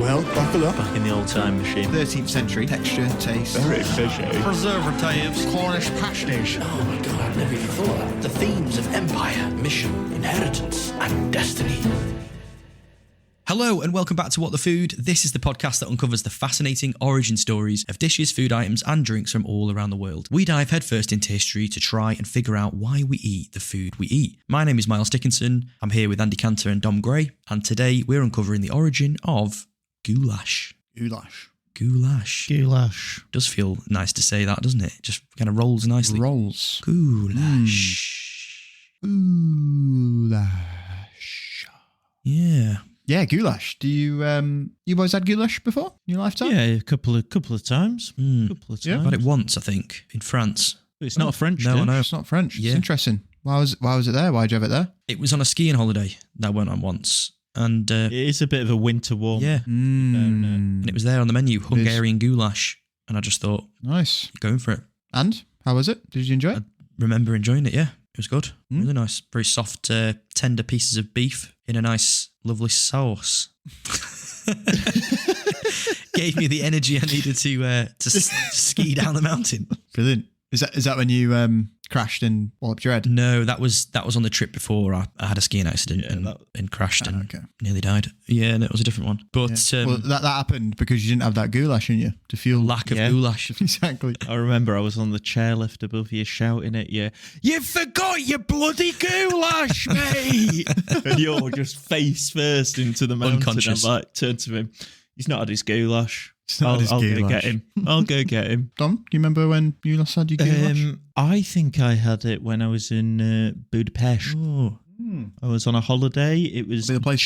well, buckle up. Back in the old time machine. 13th century. Texture, taste. Very fishy. Preservatives. Cornish pasties. Oh my God, I've never even thought of that. The themes of empire, mission, inheritance, and destiny. Hello and welcome back to What the Food. This is the podcast that uncovers the fascinating origin stories of dishes, food items and drinks from all around the world. We dive headfirst into history to try and figure out why we eat the food we eat. My name is Miles Dickinson. I'm here with Andy Cantor and Dom Gray, and today we're uncovering the origin of goulash. Goulash. Goulash. Goulash. Does feel nice to say that, doesn't it? Just kind of rolls nicely. Rolls. Goulash. Goulash. Yeah. Yeah, goulash. Do you boys had goulash before in your lifetime? Yeah, a couple of times. Yeah. I've had it once, I think, in France. It's not a French No, dish. I know. It's not French. Yeah. It's interesting. Why was it there? Why'd you have it there? It was on a skiing holiday that I went on once. And It is a bit of a winter warm. yeah, and it was there on the menu, Hungarian goulash. And I just thought, Nice. going for it. And how was it? Did you enjoy it? Remember enjoying it, yeah. It was good. Really nice. Very soft, tender pieces of beef in a nice, lovely sauce. Gave me the energy I needed to ski down the mountain. Brilliant. Is that when you crashed and walloped your head? No, that was on the trip before I had a skiing accident and crashed and nearly died. Yeah, and it was a different one. But Well, that happened because you didn't have that goulash in you to fuel. lack of goulash. Exactly. I remember I was on the chairlift above you shouting at you, "You forgot your bloody goulash, mate!" And you're just face first into the mountain. Unconscious. I'm like, turn to him. He's not had his goulash. not had his I'll go goulash. get him. I'll go get him. Dom, do you remember when you last had your goulash? I think I had it when I was in Budapest. Oh, I was on a holiday. It was Be the place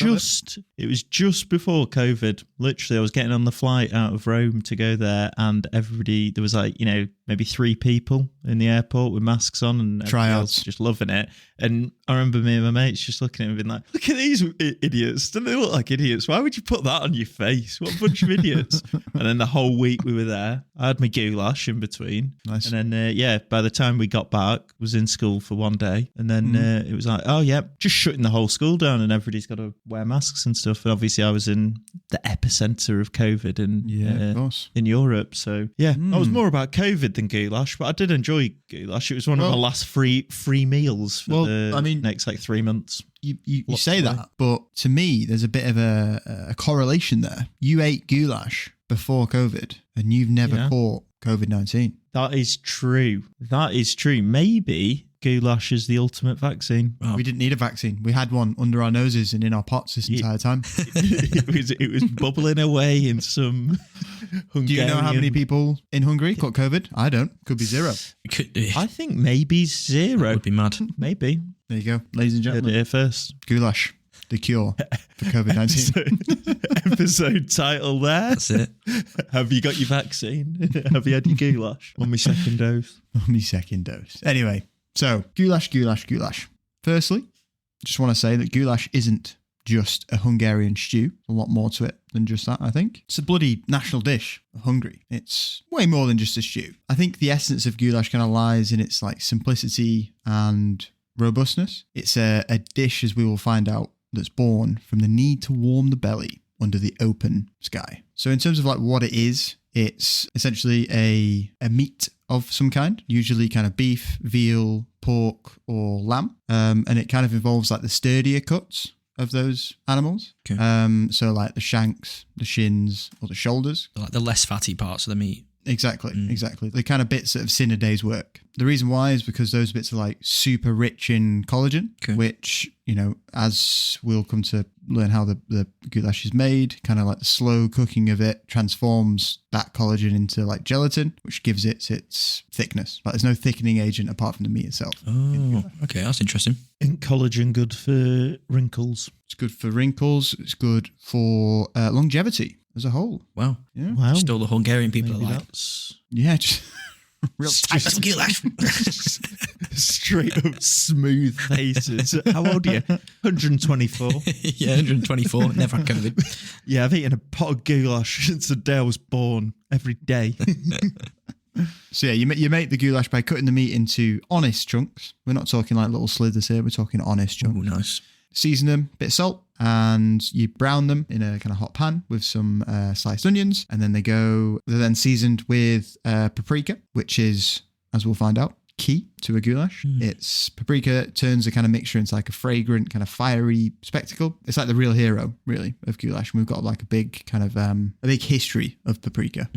just before COVID. Literally, I was getting on the flight out of Rome to go there, and everybody, there was maybe 3 people in the airport with masks on, and everybody else Tryouts. just loving it. And I remember me and my mates just looking at me and being like, "Look at these idiots! Don't they look like idiots? Why would you put that on your face? What a bunch of idiots!" And then the whole week we were there, I had my goulash in between. Nice. And then by the time we got back, was in school for one day, and then it was like, oh yeah, just shutting the whole school down, and everybody's got to wear masks and stuff. And obviously, I was in the epicenter of COVID Of course. in Europe. So yeah, I was more about COVID than goulash, but I did enjoy goulash. It was one of my last free meals for the next 3 months. You say that, but to me, there's a bit of a correlation there. You ate goulash before COVID, and you've never caught COVID-19. That is true. Maybe goulash is the ultimate vaccine. wow. We didn't need a vaccine. We had one under our noses and in our pots this entire time. it was bubbling away in some Hungarian... Do you know how many people in Hungary caught COVID? I don't. Could be 0. I think maybe 0. Would be mad. Maybe. There you go, ladies and Heard it gentlemen. here first. Goulash, the cure for COVID-19. Episode title there. That's it. Have you got your vaccine? Have you had your goulash? On my second dose. Only second dose. Anyway, so goulash. Firstly, just want to say that goulash isn't just a Hungarian stew. A lot more to it than just that, I think. It's a bloody national dish of Hungary. It's way more than just a stew. I think the essence of goulash kind of lies in its simplicity and robustness. It's a dish, as we will find out, that's born from the need to warm the belly under the open sky. So in terms of what it is, it's essentially a meat of some kind, usually kind of beef, veal, pork, or lamb. And it kind of involves the sturdier cuts of those animals. Okay. So the shanks, the shins, or the shoulders. Like the less fatty parts of the meat. Exactly. The kind of bits that have seen a day's work. The reason why is because those bits are super rich in collagen, which, as we'll come to learn how the goulash is made, kind of the slow cooking of it transforms that collagen into gelatin, which gives it its thickness. There's no thickening agent apart from the meat itself. Oh, okay, that's interesting. Isn't collagen good for wrinkles? It's good for wrinkles. It's good for longevity as a whole. Wow. Yeah. Wow. Just all the Hungarian people Maybe are like, that's Yeah, just real tight. "Some goulash." straight up smooth faces. How old are you? 124. Yeah, 124. Never had COVID. Yeah, I've eaten a pot of goulash since the day I was born. Every day. So yeah, you make the goulash by cutting the meat into honest chunks. We're not talking little slithers here. We're talking honest chunks. Oh, nice. Season them, bit of salt, and you brown them in a kind of hot pan with some sliced onions, and then they're then seasoned with paprika, which is, as we'll find out, key to a goulash. It's paprika turns a kind of mixture into like a fragrant kind of fiery spectacle. It's like the real hero really of goulash, and we've got like a big kind of a big history of paprika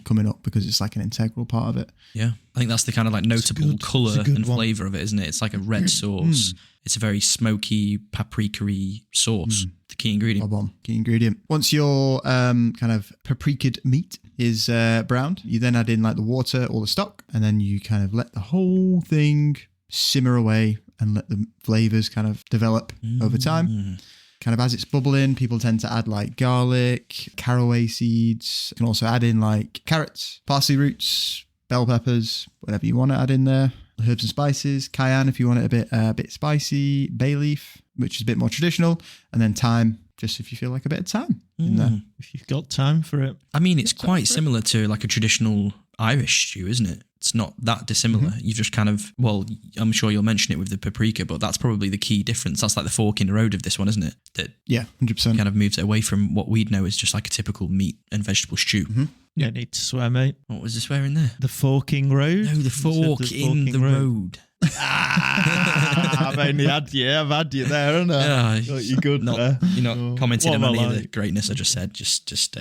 coming up because it's like an integral part of it. Yeah, I think that's the kind of like notable colour and flavour of it, isn't it? It's like a red sauce. It's a very smoky, paprika-y sauce. The key ingredient. Bob on, key ingredient. Once your kind of paprikaed meat is browned, you then add in like the water or the stock, and then you kind of let the whole thing simmer away and let the flavours kind of develop over time. Kind of as it's bubbling, people tend to add like garlic, caraway seeds. You can also add in like carrots, parsley roots, bell peppers, whatever you want to add in there. Herbs and spices, cayenne if you want it a bit spicy, bay leaf, which is a bit more traditional, and then thyme, just if you feel like a bit of thyme in there. If you've got time for it. I mean, it's quite similar to like a traditional Irish stew, isn't it? It's not that dissimilar. You just kind of, well, I'm sure you'll mention it with the paprika, but that's probably the key difference. That's like the fork in the road of this one, isn't it? That 100%. kind of moves it away from what we'd know as just like a typical meat and vegetable stew. You don't need to swear, mate. What was the swear in there? The forking road? No, the fork in the road. I've had you there, haven't I? Got you good there. You're not commenting What on am I any of the like? greatness I just said. Just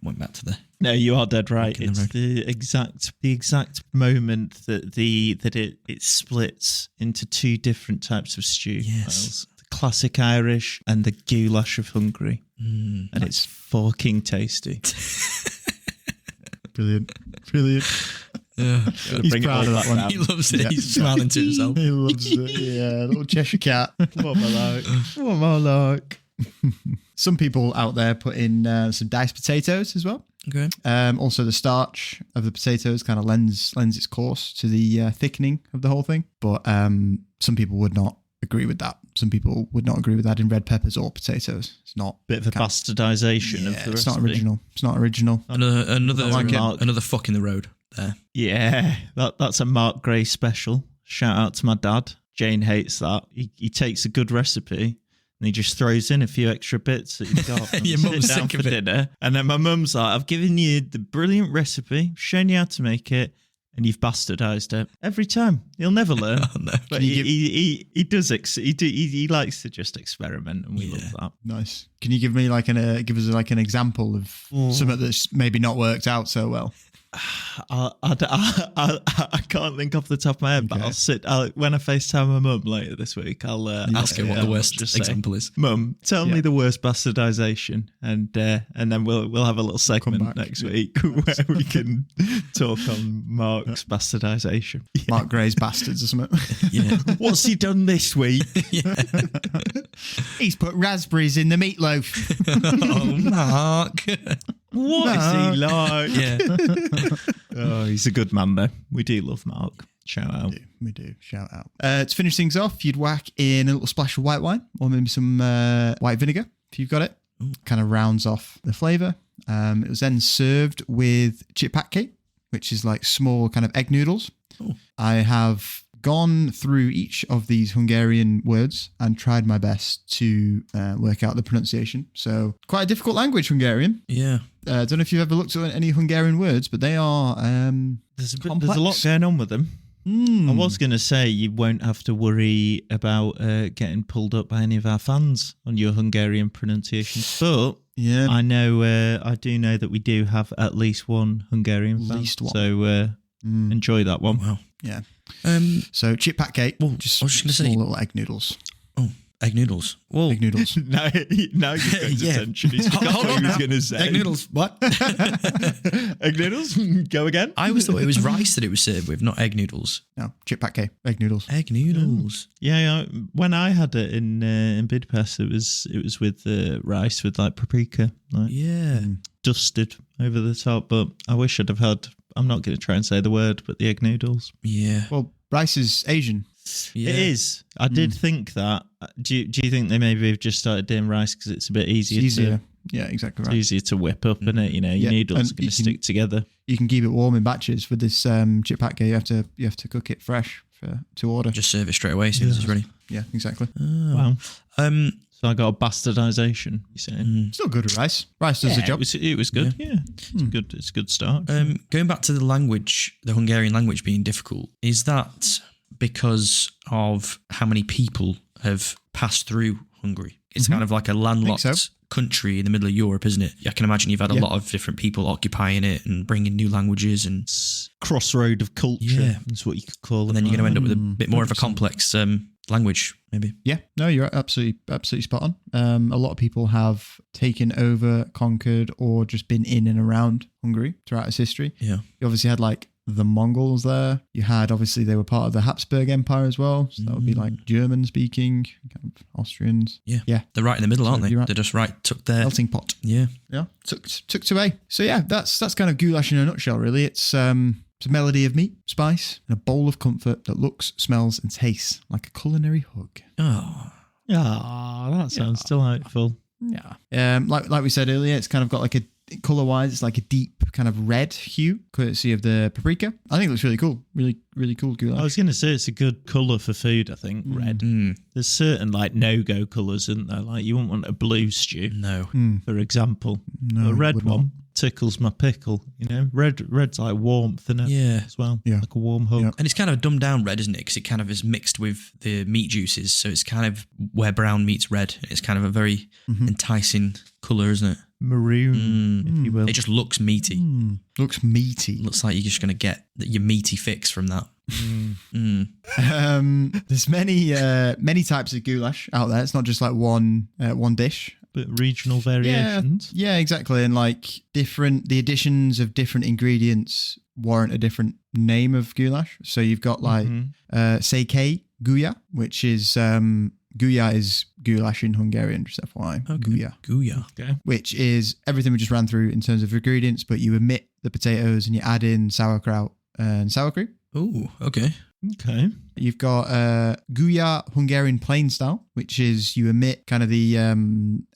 went back to the... No, you are dead right. Fork in the It's the exact moment that it splits into two different types of stew. Yes. styles. The classic Irish and the goulash of Hungary. And it's fucking tasty. Brilliant. He's He's proud of that one. He loves it. He's smiling to himself. He loves it. Yeah, little Cheshire cat. What am I like? Some people out there put in some diced potatoes as well. Okay. Also, the starch of the potatoes kind of lends its course to the thickening of the whole thing. But some people would not agree with that. Some people would not agree with adding red peppers or potatoes. It's not Bit of a bastardization of the recipe. It's not original. It's not original. Another fuck in the road there. Yeah, that's a Mark Gray special. Shout out to my dad. Jane hates that. He takes a good recipe and he just throws in a few extra bits that he's got. And Your sit mum's down sick for of it. dinner. And then my mum's like, I've given you the brilliant recipe, shown you how to make it, and you've bastardized it. Every time. He'll never learn. Oh, no. But he does. He likes to just experiment, and we love that. Nice. Can you give me give us like an example of something that's maybe not worked out so well? I can't think off the top of my head, but when I FaceTime my mum later this week, I'll Ask her what the worst example is. Mum, tell me the worst bastardization, and then we'll have a little segment next week where we can talk on Mark's bastardization. Mark Gray's bastards or something. Yeah. What's he done this week? He's put raspberries in the meatloaf. Oh, Mark. What is he like? Yeah. Oh, he's a good man, though. We do love Mark. Shout out. We do. Shout out. To finish things off, you'd whack in a little splash of white wine or maybe some white vinegar if you've got it. Kind of rounds off the flavour. It was then served with chipatke, which is like small kind of egg noodles. Oh. I have gone through each of these Hungarian words and tried my best to work out the pronunciation. So quite a difficult language, Hungarian. Yeah. I don't know if you've ever looked at any Hungarian words, but they are There's a lot going on with them. I was going to say you won't have to worry about getting pulled up by any of our fans on your Hungarian pronunciations, but yeah, I do know that we do have at least one Hungarian fan, so enjoy that one. Wow. Yeah. So chipatke, well, just I was just gonna small say- little egg noodles. Oh, egg noodles. Whoa. Egg noodles. now you've got his Yeah. attention. He's forgot Hold what on he was now. going to say. Egg noodles. What? Egg noodles? Go again? I always thought it was rice that it was served with, not egg noodles. No, chipatke, egg noodles. Egg noodles. Yeah, when I had it in Budapest, it was with rice with like paprika, like Yeah. dusted over the top. But I wish I'd have had. I'm not going to try and say the word, but the egg noodles. Yeah. Well, rice is Asian. Yeah. It is. I did think that. Do you think they maybe have just started doing rice because it's a bit easier? It's easier. Yeah, exactly right. It's easier to whip up, isn't it? You know, your noodles and are going you to can- stick together. You can keep it warm in batches. With this chipatke, you have to cook it fresh to order. Just serve it straight away as soon as it's ready. Yeah, exactly. Wow. So I got a bastardization, you saying? Still good with rice. Rice does the job. It was good. Yeah. It's a good start. Going back to the language, the Hungarian language being difficult, is that because of how many people have passed through Hungary? It's kind of like a landlocked country in the middle of Europe, isn't it? I can imagine you've had a lot of different people occupying it and bringing new languages and crossroad of culture. Yeah. That's what you could call it. and then you're going to end up with a bit more of a complex language, maybe. Yeah, no, you're absolutely spot on. A lot of people have taken over, conquered, or just been in and around Hungary throughout its history. Yeah. You obviously had like the Mongols there. You had, obviously, they were part of the Habsburg Empire as well. So that would be like German speaking, kind of Austrians. Yeah. Yeah. They're right in the middle, aren't they? you're right. They're just right, took their... Melting pot. Yeah. Yeah. Took away. So yeah, that's kind of goulash in a nutshell, really. It's a melody of meat, spice, and a bowl of comfort that looks, smells, and tastes like a culinary hug. Oh. Ah, that sounds delightful. Yeah. Like we said earlier, it's kind of got like a color-wise, it's like a deep kind of red hue, courtesy of the paprika. I think it looks really cool. Really cool goulash. I was going to say it's a good colour for food, I think, red. There's certain like no-go colours, isn't there? Like you wouldn't want a blue stew, No. for example. No, a red would one not. tickles my pickle, you know? Red's like warmth, isn't it? Yeah. As well. Yeah. Like a warm hug. Yeah. And it's kind of a dumbed down red, isn't it? Because it kind of is mixed with the meat juices. So it's kind of where brown meets red. It's kind of a very enticing colour, isn't it? Maroon, if you will. It just looks meaty. Looks meaty. Looks like you're just going to get your meaty fix from that. There's many types of goulash out there. It's not just like one dish. But regional variations. Yeah, exactly. And like the additions of different ingredients warrant a different name of goulash. So you've got like seke guya, which is guya is goulash in Hungarian, just FYI. Guya. Guya. Okay. Which is everything we just ran through in terms of ingredients, but you omit the potatoes and you add in sauerkraut and sour cream. Oh, okay. Okay. You've got Guya Hungarian plain style, which is you omit kind of the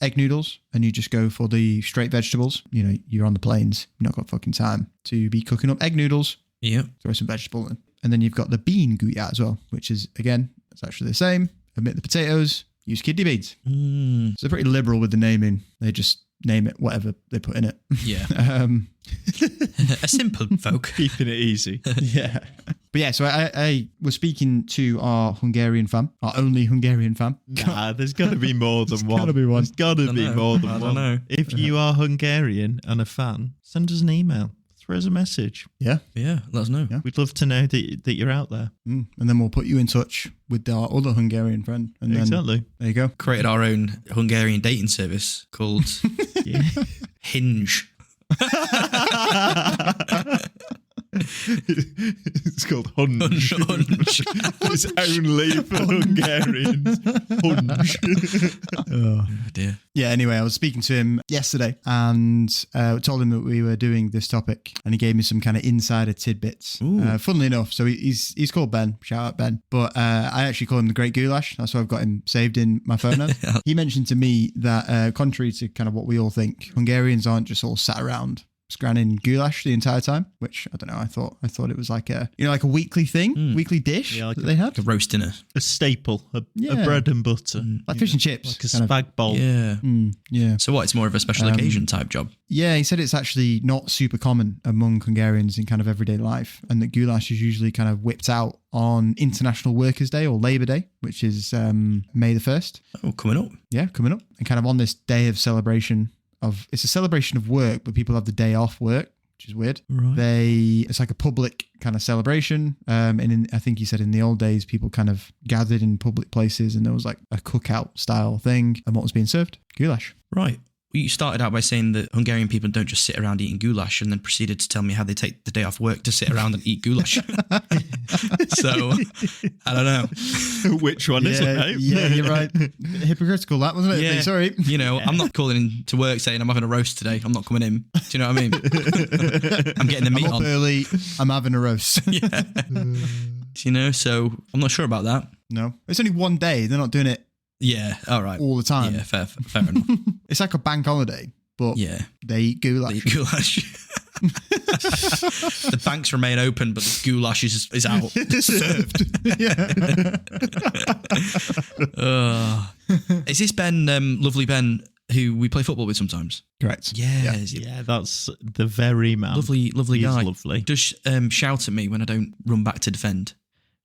egg noodles and you just go for the straight vegetables. You know, you're on the plains, you've not got fucking time to be cooking up egg noodles. Yeah. Throw some vegetable in. And then you've got the bean Guya as well, which is, again, it's actually the same. Omit the potatoes, use kidney beans. So they're pretty liberal with the naming. They just name it whatever they put in it. Yeah. A simple folk. Keeping it easy. Yeah. But yeah, so I was speaking to our Hungarian fan, our only Hungarian fan. Nah, there's got to be more than one. gotta be one. There's got to be more than I one. don't know. If you are Hungarian and a fan, send us an email. Throw us a message. Yeah. Yeah, let us know. Yeah. We'd love to know that you're out there. And then we'll put you in touch with our other Hungarian friend. And then Exactly. there you go. Created our own Hungarian dating service called Hinge. It's called Hunch. Hunch. It's only for Hungarians. Hunch. Oh dear. Yeah, anyway, I was speaking to him yesterday and told him that we were doing this topic and he gave me some kind of insider tidbits. Funnily enough, so he's called Ben, shout out Ben, but I actually call him the Great Goulash. That's why I've got him saved in my phone now. He mentioned to me that contrary to kind of what we all think, Hungarians aren't just all sat around scranning goulash the entire time, which I don't know. I thought it was like a weekly thing, weekly dish like that they had. Like a roast dinner. A staple, a Yeah. bread and butter. Like fish and chips. Like a kind of. spag bowl. Yeah. Yeah. So what? It's more of a special occasion type job. Yeah, he said it's actually not super common among Hungarians in kind of everyday life, and that goulash is usually kind of whipped out on International Workers' Day or Labour Day, which is May the 1st. Oh, coming up. Yeah, coming up. And kind of on this day of celebration it's a celebration of work, but people have the day off work, which is weird. Right. It's like a public kind of celebration. And I think he said in the old days, people kind of gathered in public places and there was like a cookout style thing. And what was being served? Goulash. Right. Well, you started out by saying that Hungarian people don't just sit around eating goulash and then proceeded to tell me how they take the day off work to sit around and eat goulash. So, I don't know. Which one is it? Yeah, you're right. Hypocritical, that wasn't it? Yeah. Sorry. You know, I'm not calling in to work saying I'm having a roast today. I'm not coming in. Do you know what I mean? I'm getting the meat I'm up on. early. I'm having a roast. Yeah. You know, so I'm not sure about that. No. It's only one day. They're not doing it Yeah. All right. all the time. Yeah, fair enough. It's like a bank holiday, but Yeah. they eat goulash. The goulash. The banks remain open, but the goulash is out. Served. Yeah. Is this Ben, lovely Ben, who we play football with sometimes? Correct. Yeah. Yeah, that's the very man. Lovely He is guy. lovely. Does shout at me when I don't run back to defend.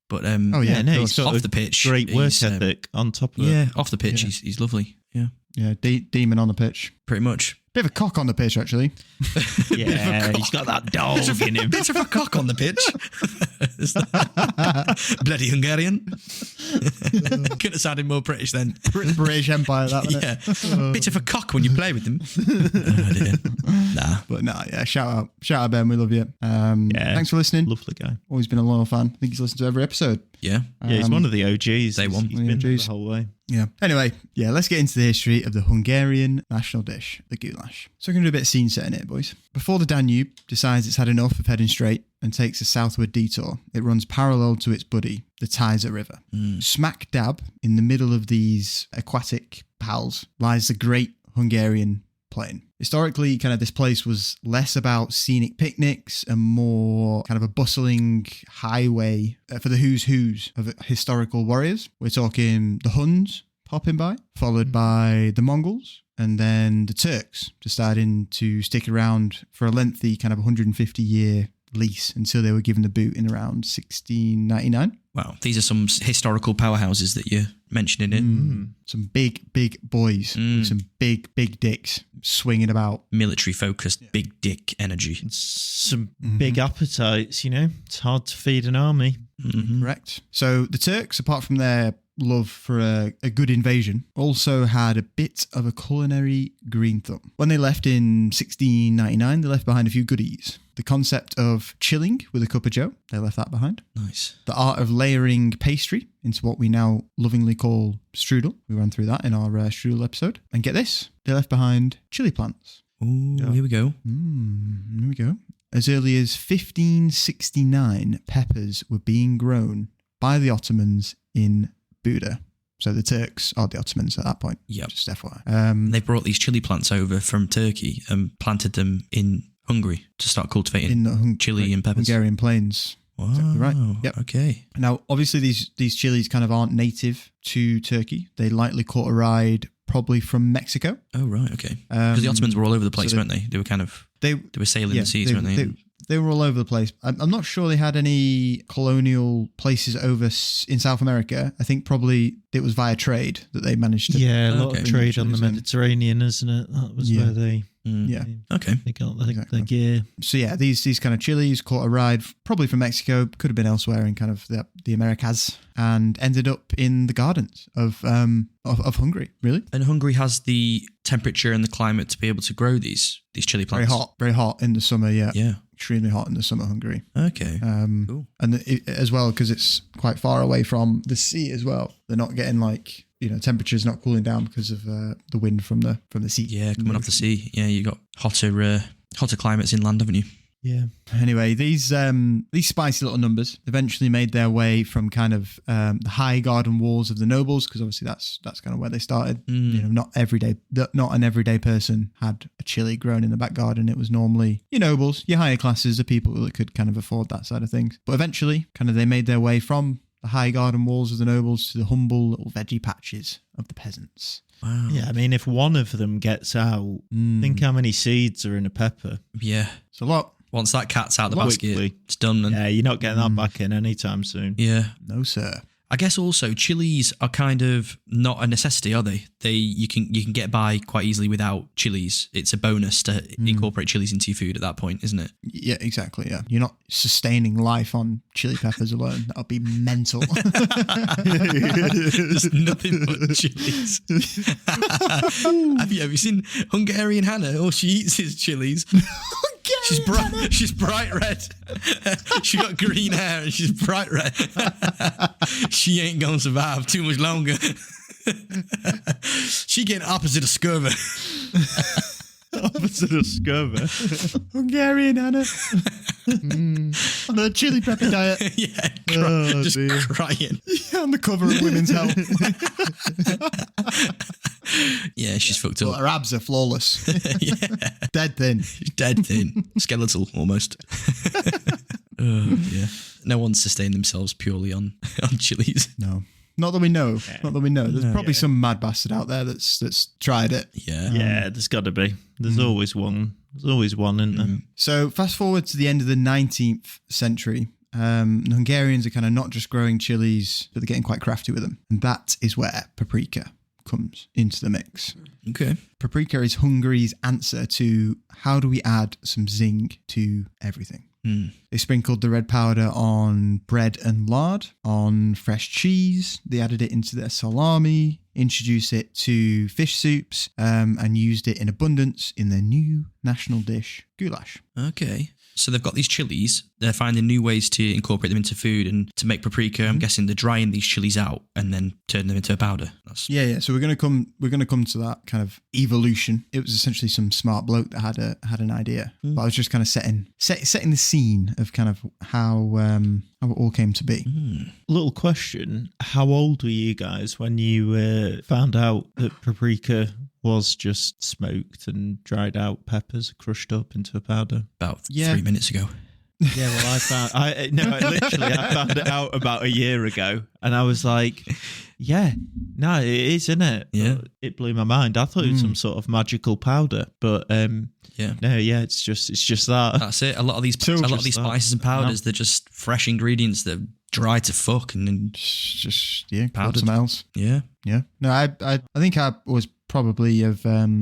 But Oh, Yeah, yeah, no, of he's course. got off a the pitch, great work he's, ethic on top of it. yeah, off the pitch, Yeah. he's lovely. Yeah, Yeah, demon on the pitch. pretty much. Bit of a cock on the pitch, actually. Yeah, he's got that dog in him. Bit of a cock on the pitch. Bloody Hungarian. Couldn't have sounded more British then. British Empire, that one. Yeah. Bit of a cock when you play with them. Oh, dear. Nah. But no, yeah, shout out, Ben. We love you. Thanks for listening. Lovely guy. Always been a loyal fan. I think he's listened to every episode. Yeah. Yeah, he's one of the OGs. Day one. He's The been there OGs. the whole way. Yeah. Anyway, yeah, let's get into the history of the Hungarian national dish, the goulash. So we're going to do a bit of scene setting here, boys. Before the Danube decides it's had enough of heading straight and takes a southward detour, it runs parallel to its buddy, the Tisza River. Smack dab in the middle of these aquatic pals lies the great Hungarian plain. Historically, kind of this place was less about scenic picnics and more kind of a bustling highway for the who's of historical warriors. We're talking the Huns popping by, followed by the Mongols, and then the Turks deciding to stick around for a lengthy kind of 150-year lease until they were given the boot in around 1699. Wow. These are some historical powerhouses that you're mentioning in. Some big boys, with some big dicks swinging about. Military focused, big dick energy. Some big appetites, you know. It's hard to feed an army. Correct. So the Turks, apart from their love for a good invasion, also had a bit of a culinary green thumb. When they left in 1699, they left behind a few goodies. The concept of chilling with a cup of joe, they left that behind. Nice. The art of layering pastry into what we now lovingly call strudel. We ran through that in our strudel episode. And get this, they left behind chili plants. Ooh, here we go. Here we go. As early as 1569, peppers were being grown by the Ottomans in Buda. So the Turks are the Ottomans at that point. Yep. Just FYI. They brought these chili plants over from Turkey and planted them in Hungary to start cultivating In the chili and peppers. Hungarian plains. Wow. Exactly right. Yep. Okay. Now, obviously, these chilies kind of aren't native to Turkey. They likely caught a ride probably from Mexico. Oh, right. Okay. Because the Ottomans were all over the place, so weren't they? They were kind of, They they were sailing the seas, weren't they? They were all over the place. I'm not sure they had any colonial places over in South America. I think probably it was via trade that they managed to. Yeah, a lot Okay. of trade on the Chilies in. Mediterranean, isn't it? That was where they Yeah. Okay. got the Exactly. gear. So yeah, these kind of chilies caught a ride probably from Mexico, could have been elsewhere in kind of the Americas, and ended up in the gardens of Hungary. Really, And Hungary has the temperature and the climate to be able to grow these chili very plants. very hot in the summer. Yeah, Yeah. extremely hot in the summer, Hungary. Okay. Cool. And as well because it's quite far away from the sea as well. They're not getting like temperatures not cooling down because of the wind from the sea. Yeah, coming off the sea. Yeah, you got hotter climates inland, haven't you? Yeah. Anyway, these spicy little numbers eventually made their way from kind of the high garden walls of the nobles, because obviously that's kind of where they started. Not an everyday person had a chili grown in the back garden. It was normally your nobles, your higher classes, the people that could kind of afford that side of things. But eventually, kind of they made their way from the high garden walls of the nobles to the humble little veggie patches of the peasants. Wow. Yeah, I mean, if one of them gets out, think how many seeds are in a pepper. Yeah. It's a lot. Once that cat's out the Quickly. basket, it's done. And Yeah, you're not getting that back in anytime soon. yeah. No, sir. I guess also chilies are kind of not a necessity, are they? You can get by quite easily without chilies. It's a bonus to incorporate chilies into your food at that point, isn't it? Yeah, exactly. Yeah. You're not sustaining life on chili peppers alone. That would be mental. There's nothing but chilies. Have you seen Hungarian Hannah? All she eats is chilies. She's bright red. She got green hair and she's bright red. She ain't gonna survive too much longer. She getting opposite of scurvy. Opposite of scurvy. Hungarian Hannah. On a chili pepper diet. Yeah, just dear. crying. On the cover of Women's Health. Yeah, she's fucked But up. her abs are flawless. Yeah, Dead thin. she's dead thin, skeletal almost. Yeah, no one's sustained themselves purely on chilies. No. Not that we know. Not that we know. There's probably some mad bastard out there that's tried it. Yeah. Yeah, there's got to be. There's always one. There's always one, isn't there? So fast forward to the end of the 19th century. The Hungarians are kind of not just growing chilies, but they're getting quite crafty with them. And that is where paprika comes into the mix. Okay. Paprika is Hungary's answer to how do we add some zing to everything. They sprinkled the red powder on bread and lard, on fresh cheese. They added it into their salami, introduced it to fish soups, and used it in abundance in their new national dish, goulash. Okay. So they've got these chilies. They're finding new ways to incorporate them into food and to make paprika. I'm guessing they're drying these chilies out and then turning them into a powder. Yeah. So we're gonna come to that kind of evolution. It was essentially some smart bloke that had an idea. But I was just kind of setting the scene of kind of how it all came to be. Little question: how old were you guys when you found out that paprika was just smoked and dried out peppers crushed up into a powder? About 3 minutes ago. Yeah, well, I found it out about a year ago, and I was like, yeah, no, it is, isn't it? Yeah. It blew my mind. I thought it was some sort of magical powder, but it's just that. That's it. A lot of these spices and powders, they're just fresh ingredients that are dry to fuck and then Just powdered. something else. Yeah. Yeah. No, I think I was probably of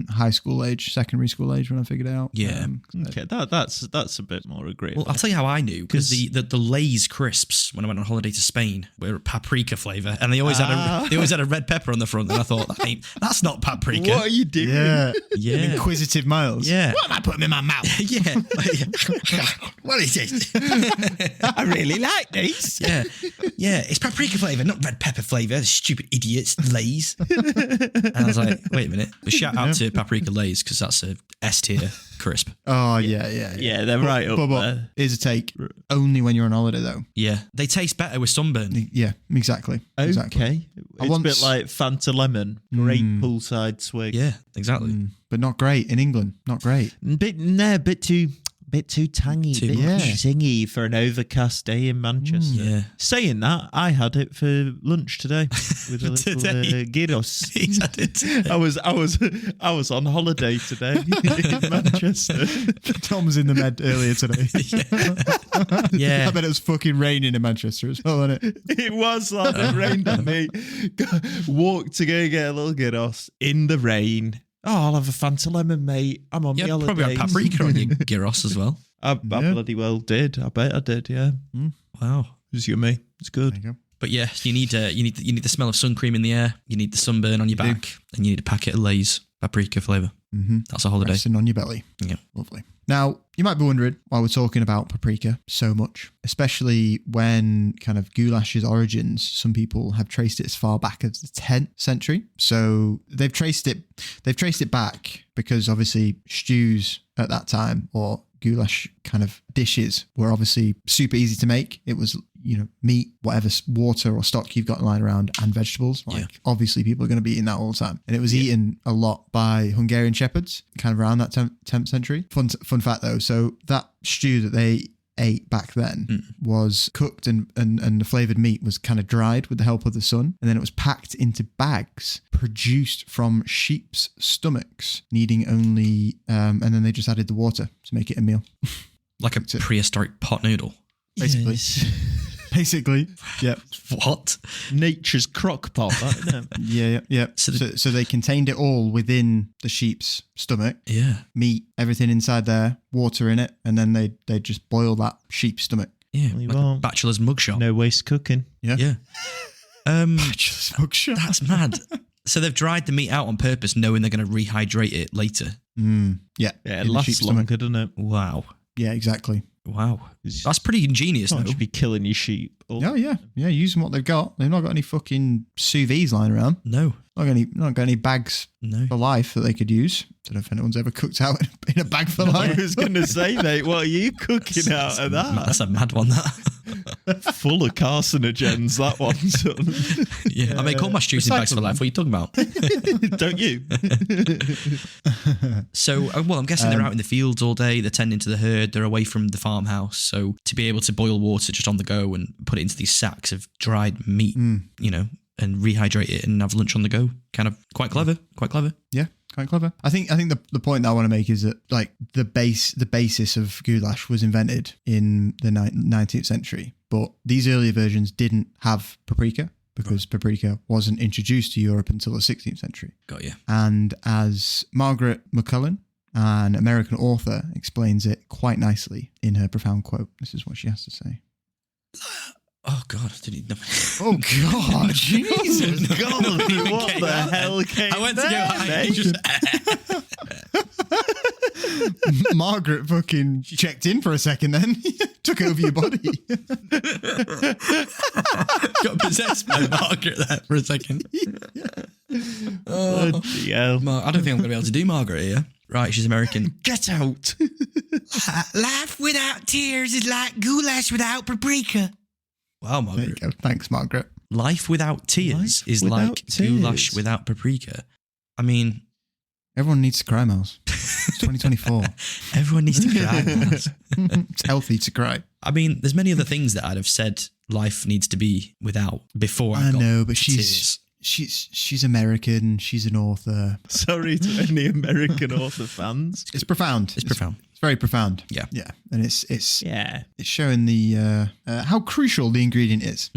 high school age, secondary school age when I figured it out. Yeah. Okay, that's a bit more agreeable. Well, I'll tell you how I knew, because the Lay's crisps when I went on holiday to Spain were paprika flavour, and they always had a red pepper on the front, and I thought that's not paprika. What are you doing? Yeah. Inquisitive Miles. Yeah. What am I putting in my mouth? Yeah. What is it? I really like these. Yeah. Yeah. It's paprika flavour, not red pepper flavour. Stupid idiots, Lay's. And I was like, wait a minute. But shout out to paprika Lay's, because that's a S tier crisp. Oh, yeah. Yeah, they're right up there. Here's a take. Only when you're on holiday, though. Yeah. They taste better with sunburn. Yeah, exactly. Okay. It's a bit like Fanta Lemon. Great poolside swig. Yeah, exactly. But not great in England. Not great. Bit too tangy, Too bit much. zingy for an overcast day in Manchester. Yeah. Saying that, I had it for lunch today with a little Today? gyros. He's had it today. I was on holiday today in Manchester. Tom was in the med earlier today. Yeah. I bet it was fucking raining in Manchester as well, wasn't it? It was like it rained on me. Walked to go get a little gyros in the rain. Oh, I'll have a Fanta Lemon, mate. I'm on my holiday. Probably had paprika on your gyros as well. I bloody well did. I bet I did, yeah. Wow. It was yummy. It's good. There you go. But yeah, you need the smell of sun cream in the air. You need the sunburn on your back, and you need a packet of Lay's paprika flavour. That's a holiday. Resting on your belly. Yeah. Lovely. Now, you might be wondering why we're talking about paprika so much, especially when kind of goulash's origins, some people have traced it as far back as the 10th century. So they've traced it back because obviously stews at that time, or goulash kind of dishes, were obviously super easy to make. It was, meat, whatever water or stock you've got lying around, and vegetables. Obviously people are going to be eating that all the time. And it was eaten a lot by Hungarian shepherds kind of around that 10th century. Fun fact though, so that stew that they ate back then was cooked and the flavoured meat was kind of dried with the help of the sun, and then it was packed into bags produced from sheep's stomachs, needing only and then they just added the water to make it a meal. Like a prehistoric pot noodle. Basically. Yes. Basically, yeah. What? Nature's crock pot, isn't it? Yeah. So they contained it all within the sheep's stomach. Yeah. Meat, everything inside there, water in it, and then they just boil that sheep's stomach. Yeah. You Like won't. a bachelor's mugshot. No waste cooking. Yeah. Yeah. Just smoke shot. That's mad. So they've dried the meat out on purpose, knowing they're going to rehydrate it later. Yeah. Yeah, In it the lasts sheep's longer, stomach. doesn't it? Wow. Yeah, exactly. Wow. That's pretty ingenious, Can't though. just be killing your sheep. Oh yeah. Using what they've got. They've not got any fucking sous vides lying around. No. Not got any bags No. for life that they could use. Don't know if anyone's ever cooked out in a bag for life. I was going to say, mate, what are you cooking out of that? That's a mad one, that. Full of carcinogens, that one. Yeah. I make all my stews in bags for life. What are you talking about? Don't you? So, I'm guessing they're out in the fields all day. They're tending to the herd. They're away from the farmhouse. So to be able to boil water just on the go and put it into these sacks of dried meat, and rehydrate it and have lunch on the go. Kind of quite clever. Quite clever. Yeah, quite clever. I think the point that I want to make is that like the basis of goulash was invented in the 19th century, but these earlier versions didn't have paprika because paprika wasn't introduced to Europe until the 16th century. Got you. And as Margaret McCullen, an American author, explains it quite nicely in her profound quote, this is what she has to say. Oh God! I didn't know. Oh God! Jesus God! What the hell came I went to go there, high. mate? Margaret fucking checked in for a second, then took over your body. Got possessed by Margaret there for a second. Oh, Bloody hell. I don't think I'm going to be able to do Margaret here. Right, she's American. Get out! Life without tears is like goulash without paprika. Wow, There you Margaret. go. Thanks, Margaret. Life without tears Life is without like tears. goulash without paprika. I mean, Everyone needs to cry, Miles. It's 2024. everyone needs to cry. It's healthy to cry. I mean, there's many other things that I'd have said life needs to be without before I I got know, but to she's tears. she's American. She's an author. Sorry to any American author fans. It's profound. It's profound. It's very profound. Yeah. Yeah, and it's Yeah. showing the how crucial the ingredient is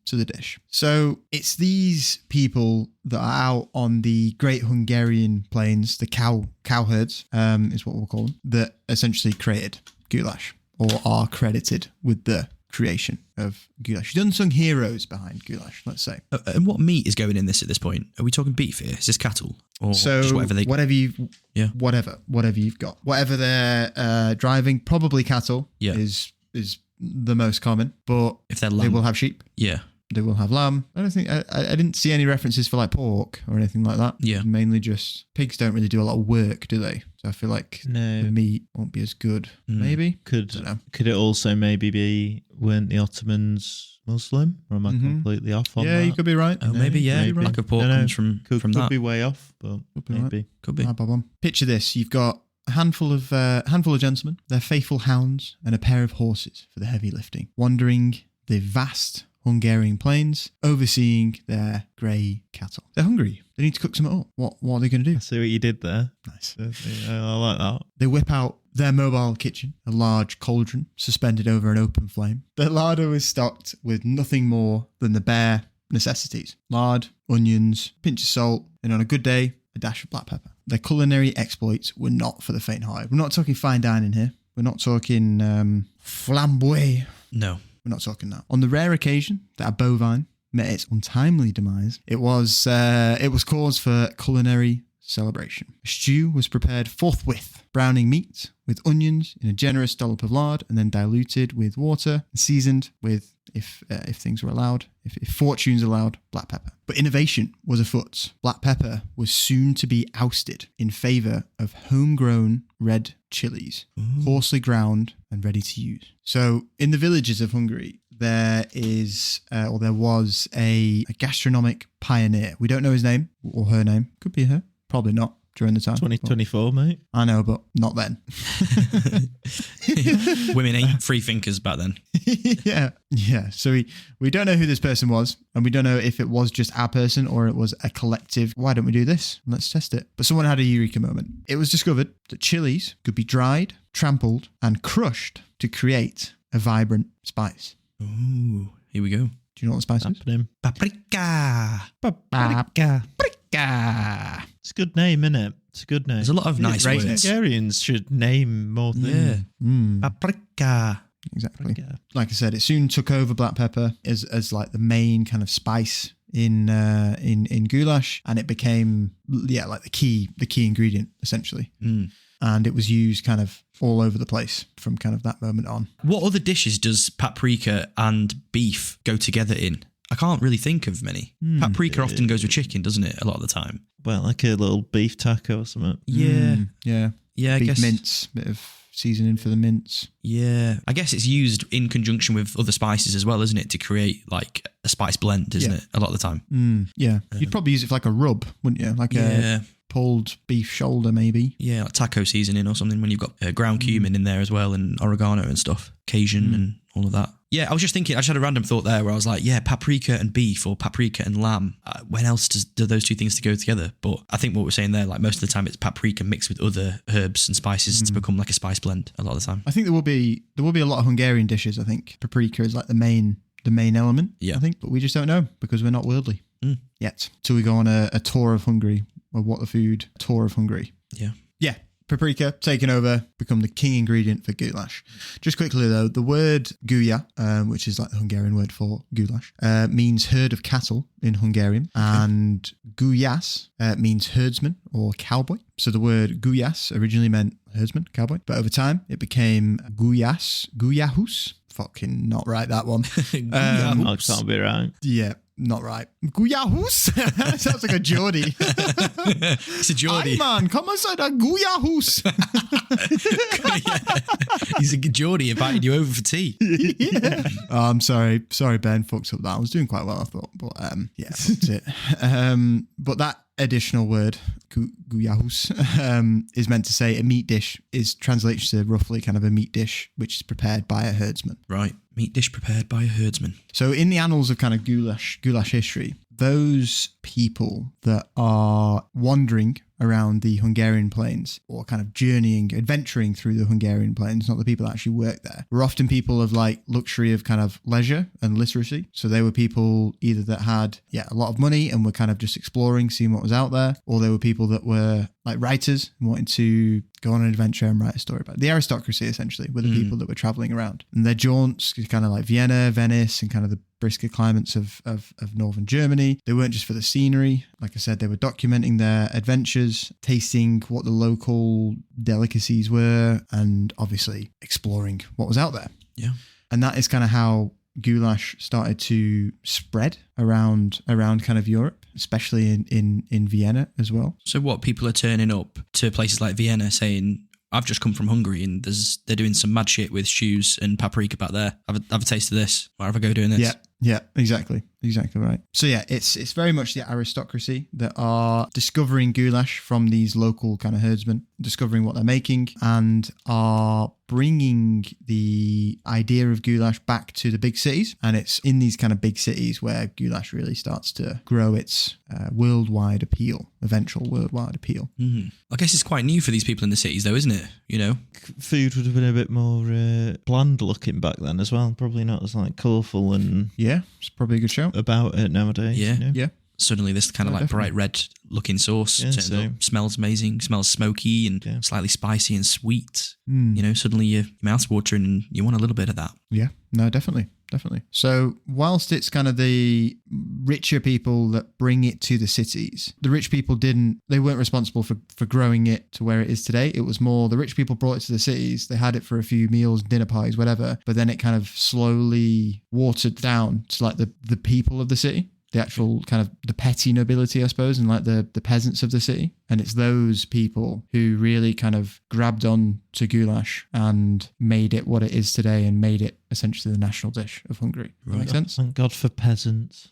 to the dish. So it's these people that are out on the Great Hungarian Plains, the cowherds, is what we'll call them, that essentially created goulash or are credited with the creation of goulash. The unsung heroes behind goulash, let's say. And what meat is going in this at this point? Are we talking beef here? Is this cattle? Or So just whatever they... whatever you've got, whatever they're driving, probably cattle is the most common, but If they're they lamb. will have sheep. Yeah. They will have lamb. I don't think I didn't see any references for like pork or anything like that. Yeah. Mainly just pigs don't really do a lot of work, do they? So I feel like No. the meat won't be as good. Maybe. Don't know. Could it also maybe be, weren't the Ottomans Muslim? Or am I completely off on Yeah, that? you could be right. Oh, maybe, yeah. maybe. Lack of pork No, no. comes from Could that. be way off, but Could be right. maybe. Could be. Ah, bob on. Picture this: you've got a handful of gentlemen, their faithful hounds, and a pair of horses for the heavy lifting, wandering the vast Hungarian plains, overseeing their grey cattle. They're hungry. They need to cook some up. What are they going to do? I see what you did there. Nice. I like that. They whip out their mobile kitchen, a large cauldron suspended over an open flame. Their larder is stocked with nothing more than the bare necessities: lard, onions, pinch of salt, and on a good day, a dash of black pepper. Their culinary exploits were not for the faint-hearted. We're not talking fine dining here. We're not talking flamboy. No. We're not talking that. On the rare occasion that a bovine met its untimely demise, it was cause for culinary celebration. A stew was prepared forthwith, browning meat with onions in a generous dollop of lard, and then diluted with water and seasoned with, if things were allowed, if fortunes allowed, black pepper. But innovation was afoot. Black pepper was soon to be ousted in favour of homegrown red chilies, coarsely ground and ready to use. So in the villages of Hungary, there was a gastronomic pioneer. We don't know his name or her name. Could be her. Probably not during the time. 2024, mate. I know, but not then. Women ain't free thinkers back then. Yeah. So we don't know who this person was, and we don't know if it was just our person or it was a collective. Why don't we do this? Let's test it. But someone had a eureka moment. It was discovered that chilies could be dried, trampled, and crushed to create a vibrant spice. Ooh, here we go. Do you know what the spice is? Happening. Paprika. Paprika. It's a good name, isn't it? It's a good name. There's a lot of nice raisins. words. Hungarians should name more Yeah. things. Paprika. Exactly. Yeah. Like I said, it soon took over black pepper as like the main kind of spice in goulash, and it became like the key ingredient essentially. And it was used kind of all over the place from kind of that moment on. What other dishes does paprika and beef go together in? I can't really think of many. Paprika often goes with chicken, doesn't it? A lot of the time. Well, like a little beef taco or something. Yeah. Yeah. Yeah, I Beef guess. mince, bit of seasoning for the mince. Yeah. I guess it's used in conjunction with other spices as well, isn't it? To create like a spice blend, isn't it? A lot of the time. Yeah. You'd probably use it for like a rub, wouldn't you? Like a pulled beef shoulder, maybe. Yeah, like taco seasoning or something when you've got ground cumin in there as well and oregano and stuff. Cajun and all of that. Yeah, I was just thinking, I just had a random thought there where I was like, yeah, paprika and beef or paprika and lamb. When else do those two things to go together? But I think what we're saying there, like most of the time it's paprika mixed with other herbs and spices to become like a spice blend a lot of the time. I think there will be a lot of Hungarian dishes. I think paprika is like the main element. Yeah. I think, but we just don't know because we're not worldly yet. So we go on a tour of Hungary, or What the Food tour of Hungary. Yeah. Yeah. Paprika taken over, become the king ingredient for goulash. Just quickly though, the word guya, which is like the Hungarian word for goulash, means herd of cattle in Hungarian, and gulyás means herdsman or cowboy. So the word gulyás originally meant herdsman, cowboy, but over time it became guyahus. Fucking not right, that one. That'll be right. Yeah. Not right. Guyahus? Sounds like a Geordie. It's a Geordie. Hey man, come inside a Guyahus. He's a Geordie inviting you over for tea. Yeah. Oh, I'm sorry. Sorry, Ben. Fucked up that. I was doing quite well, I thought. But yeah, that's it. But that additional word, guyahus, is meant to say a meat dish, is translated to roughly kind of a meat dish which is prepared by a herdsman. Right. Meat dish prepared by a herdsman. So in the annals of kind of goulash history, those people that are wandering around the Hungarian plains or kind of adventuring through the Hungarian plains, not the people that actually work there, were often people of like luxury of kind of leisure and literacy. So they were people either that had, a lot of money and were kind of just exploring, seeing what was out there, or they were people that were like writers and wanted to go on an adventure and write a story about it. The aristocracy essentially were the people that were traveling around. And their jaunts, kind of like Vienna, Venice, and kind of the brisker climates of northern Germany. They weren't just for the scenery. Like I said, they were documenting their adventures, tasting what the local delicacies were, and obviously exploring what was out there. Yeah. And that is kind of how goulash started to spread around kind of Europe, especially in Vienna as well. So what, people are turning up to places like Vienna saying, I've just come from Hungary and they're doing some mad shit with stews and paprika back there. Have a taste of this. Where have I go doing this? Yeah, exactly right. So yeah, it's very much the aristocracy that are discovering goulash from these local kind of herdsmen, discovering what they're making, and are bringing the idea of goulash back to the big cities. And it's in these kind of big cities where goulash really starts to grow its eventual worldwide appeal. Mm-hmm. I guess it's quite new for these people in the cities though, isn't it? You know? Food would have been a bit more bland looking back then as well. Probably not as like colourful and... Yeah, it's probably a good shout. About it nowadays. Yeah. You know? Yeah. Suddenly this kind of like definitely. bright red looking sauce turns up, smells amazing, smells smoky and slightly spicy and sweet. You know, suddenly your mouth's watering and you want a little bit of that. Yeah, no, definitely. So whilst it's kind of the richer people that bring it to the cities, the rich people they weren't responsible for growing it to where it is today. It was more the rich people brought it to the cities. They had it for a few meals, dinner parties, whatever. But then it kind of slowly watered down to like the people of the city. The actual kind of the petty nobility, I suppose, and like the peasants of the city. And it's those people who really kind of grabbed on to goulash and made it what it is today and made it essentially the national dish of Hungary. Does that make sense? Thank God for peasants.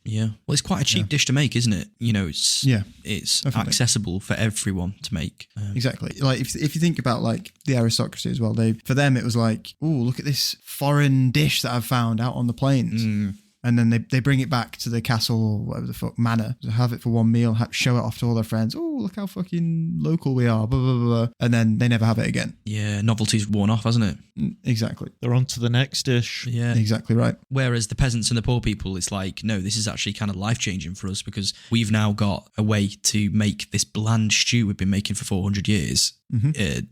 Yeah. Well, it's quite a cheap dish to make, isn't it? You know, it's definitely. accessible for everyone to make. Exactly. Like if you think about like the aristocracy as well, for them it was like, oh, look at this foreign dish that I've found out on the plains. And then they bring it back to the castle or whatever the fuck manor, have it for one meal, show it off to all their friends. Oh, look how fucking local we are, blah, blah, blah, blah. And then they never have it again. Yeah, novelty's worn off, hasn't it? Exactly. They're on to the next dish. Yeah. Exactly right. Whereas the peasants and the poor people, it's like, no, this is actually kind of life-changing for us because we've now got a way to make this bland stew we've been making for 400 years,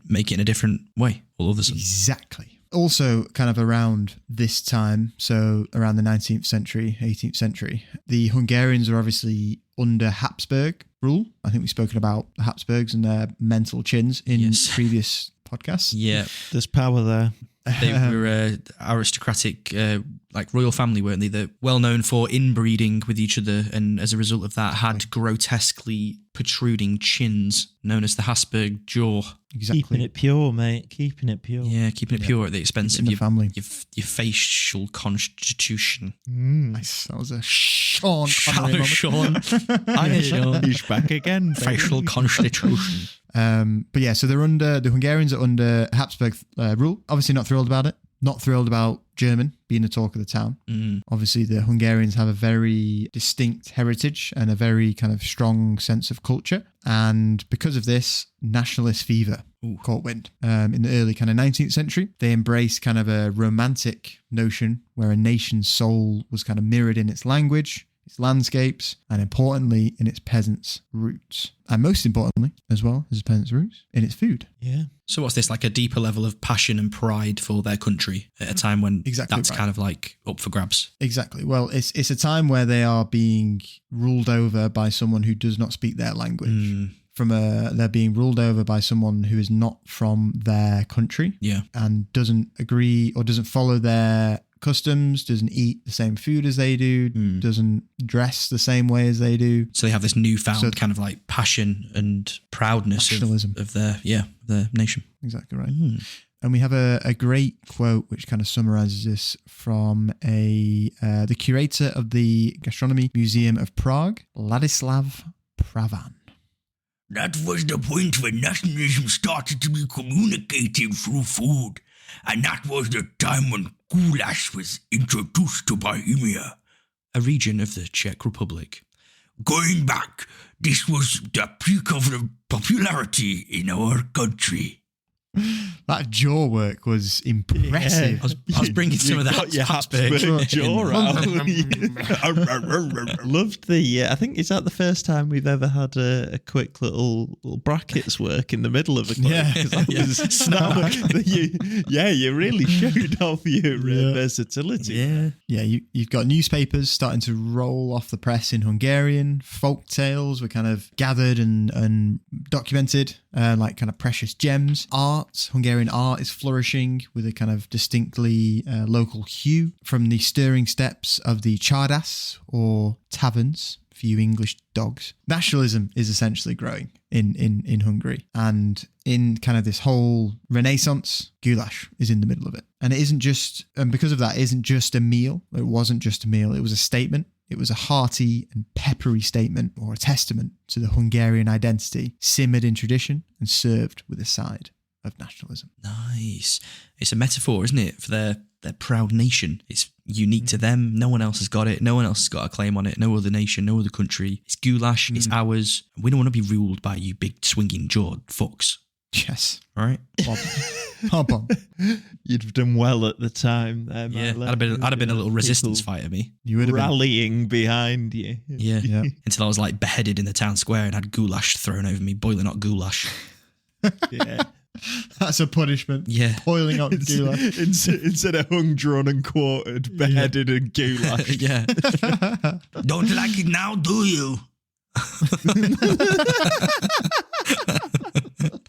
make it in a different way all of a sudden. Exactly. Also, kind of around this time, so around the 19th century, 18th century, the Hungarians are obviously under Habsburg rule. I think we've spoken about the Habsburgs and their mental chins in previous podcasts. Yeah. There's power there. They were aristocratic, like royal family, weren't they? They're well known for inbreeding with each other, and as a result of that, had grotesquely protruding chins, known as the Habsburg jaw. Exactly. Keeping it pure, mate. Keeping it pure. Yeah, keeping it pure at the expense of your family. Your facial constitution. Nice. That was a Sean Connery moment. Sean. I'm Sean. He's back again. Facial constitution. But yeah, so the Hungarians are under Habsburg rule. Obviously not thrilled about it. not thrilled about German being the talk of the town. Obviously, the Hungarians have a very distinct heritage and a very kind of strong sense of culture. And because of this, nationalist fever caught wind. In the early kind of 19th century, they embraced kind of a romantic notion where a nation's soul was kind of mirrored in its language, its landscapes, and importantly, in its peasants' roots. And most importantly, as well as its peasants' roots, in its food. Yeah. So what's this, like a deeper level of passion and pride for their country at a time when that's kind of like up for grabs? Exactly. Well, it's a time where they are being ruled over by someone who does not speak their language. They're being ruled over by someone who is not from their country. Yeah. And doesn't agree or doesn't follow their customs, doesn't eat the same food as they do, doesn't dress the same way as they do. So they have this newfound kind of like passion and proudness of their nation. Exactly right. And we have a great quote which kind of summarizes this from the curator of the Gastronomy Museum of Prague, Ladislav Pravan. That was the point when nationalism started to be communicated through food. And that was the time when goulash was introduced to Bohemia, a region of the Czech Republic. Going back, this was the peak of the popularity in our country. That jaw work was impressive. I was bringing some of that Habsburg jaw out. Loved the. I think is that the first time we've ever had a quick little brackets work in the middle of a quote. You really showed off your versatility. Yeah. You've got newspapers starting to roll off the press in Hungarian. Folk tales were kind of gathered and documented, like kind of precious gems. Hungarian art is flourishing with a kind of distinctly local hue from the stirring steps of the csárdás or taverns for you English dogs. Nationalism is essentially growing in Hungary, and in kind of this whole renaissance, goulash is in the middle of it. And it isn't just, and because of that, it isn't just a meal. It wasn't just a meal. It was a statement. It was a hearty and peppery statement or a testament to the Hungarian identity, simmered in tradition and served with a side of nationalism. Nice. It's a metaphor, isn't it, for their proud nation. It's unique to them. No one else has got it. No one else has got a claim on it. No other nation, no other country. It's goulash. It's ours. We don't want to be ruled by you big swinging jawed fucks. Yes. All right. Bob. You'd have done well at the time. Yeah. I'd have been a little resistance fighter, me. You would have rallying behind you. Yeah. Until I was like beheaded in the town square and had goulash thrown over me, boiling hot goulash. Yeah. That's a punishment. Yeah. Boiling up goulash. Instead of hung, drawn and quartered, beheaded and goulash. Yeah. Don't like it now, do you?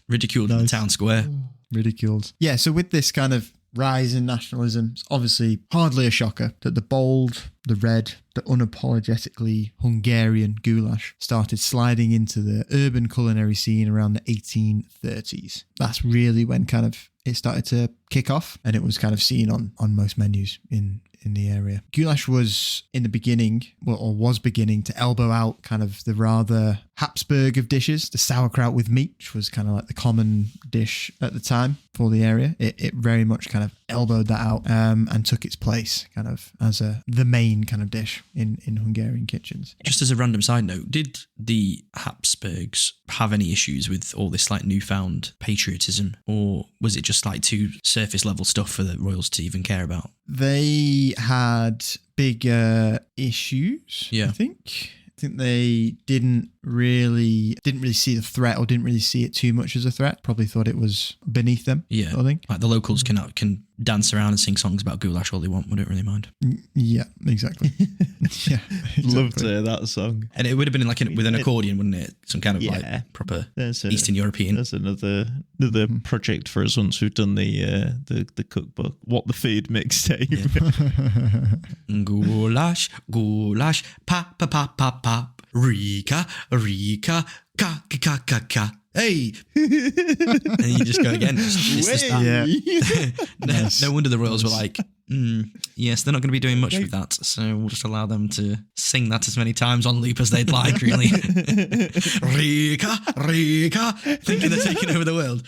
Ridiculed in the town square. Ridiculed. Yeah, so with this kind of rise in nationalism, it's obviously hardly a shocker that the bold, the red, the unapologetically Hungarian goulash started sliding into the urban culinary scene around the 1830s. That's really when kind of it started to kick off, and it was kind of seen on most menus in the area. Goulash was in the beginning, was beginning to elbow out kind of the rather Habsburg of dishes, the sauerkraut with meat, which was kind of like the common dish at the time for the area. It very much kind of elbowed that out and took its place kind of as the main kind of dish in Hungarian kitchens. Just as a random side note, did the Habsburgs have any issues with all this like newfound patriotism, or was it just like too surface level stuff for the royals to even care about? They had bigger issues, yeah. I think they didn't really see the threat, or didn't really see it too much as a threat. Probably thought it was beneath them. Yeah, I think like the locals can dance around and sing songs about goulash all they want. We don't really mind. Yeah, exactly. Yeah, exactly. Love to hear that song. And it would have been like with an accordion, wouldn't it? Some kind of like proper Eastern European. That's another project for us once we've done the cookbook. What the food mixtape. Yeah. Goulash, pop, pop, pop, pop, pop. Rika, ka, ka, ka, ka, ka. Hey! And you just go again. It's Yeah. No wonder the royals were like, Yes, they're not going to be doing much with that, so we'll just allow them to sing that as many times on loop as they'd like, really. Rika, Rika, thinking they're taking over the world.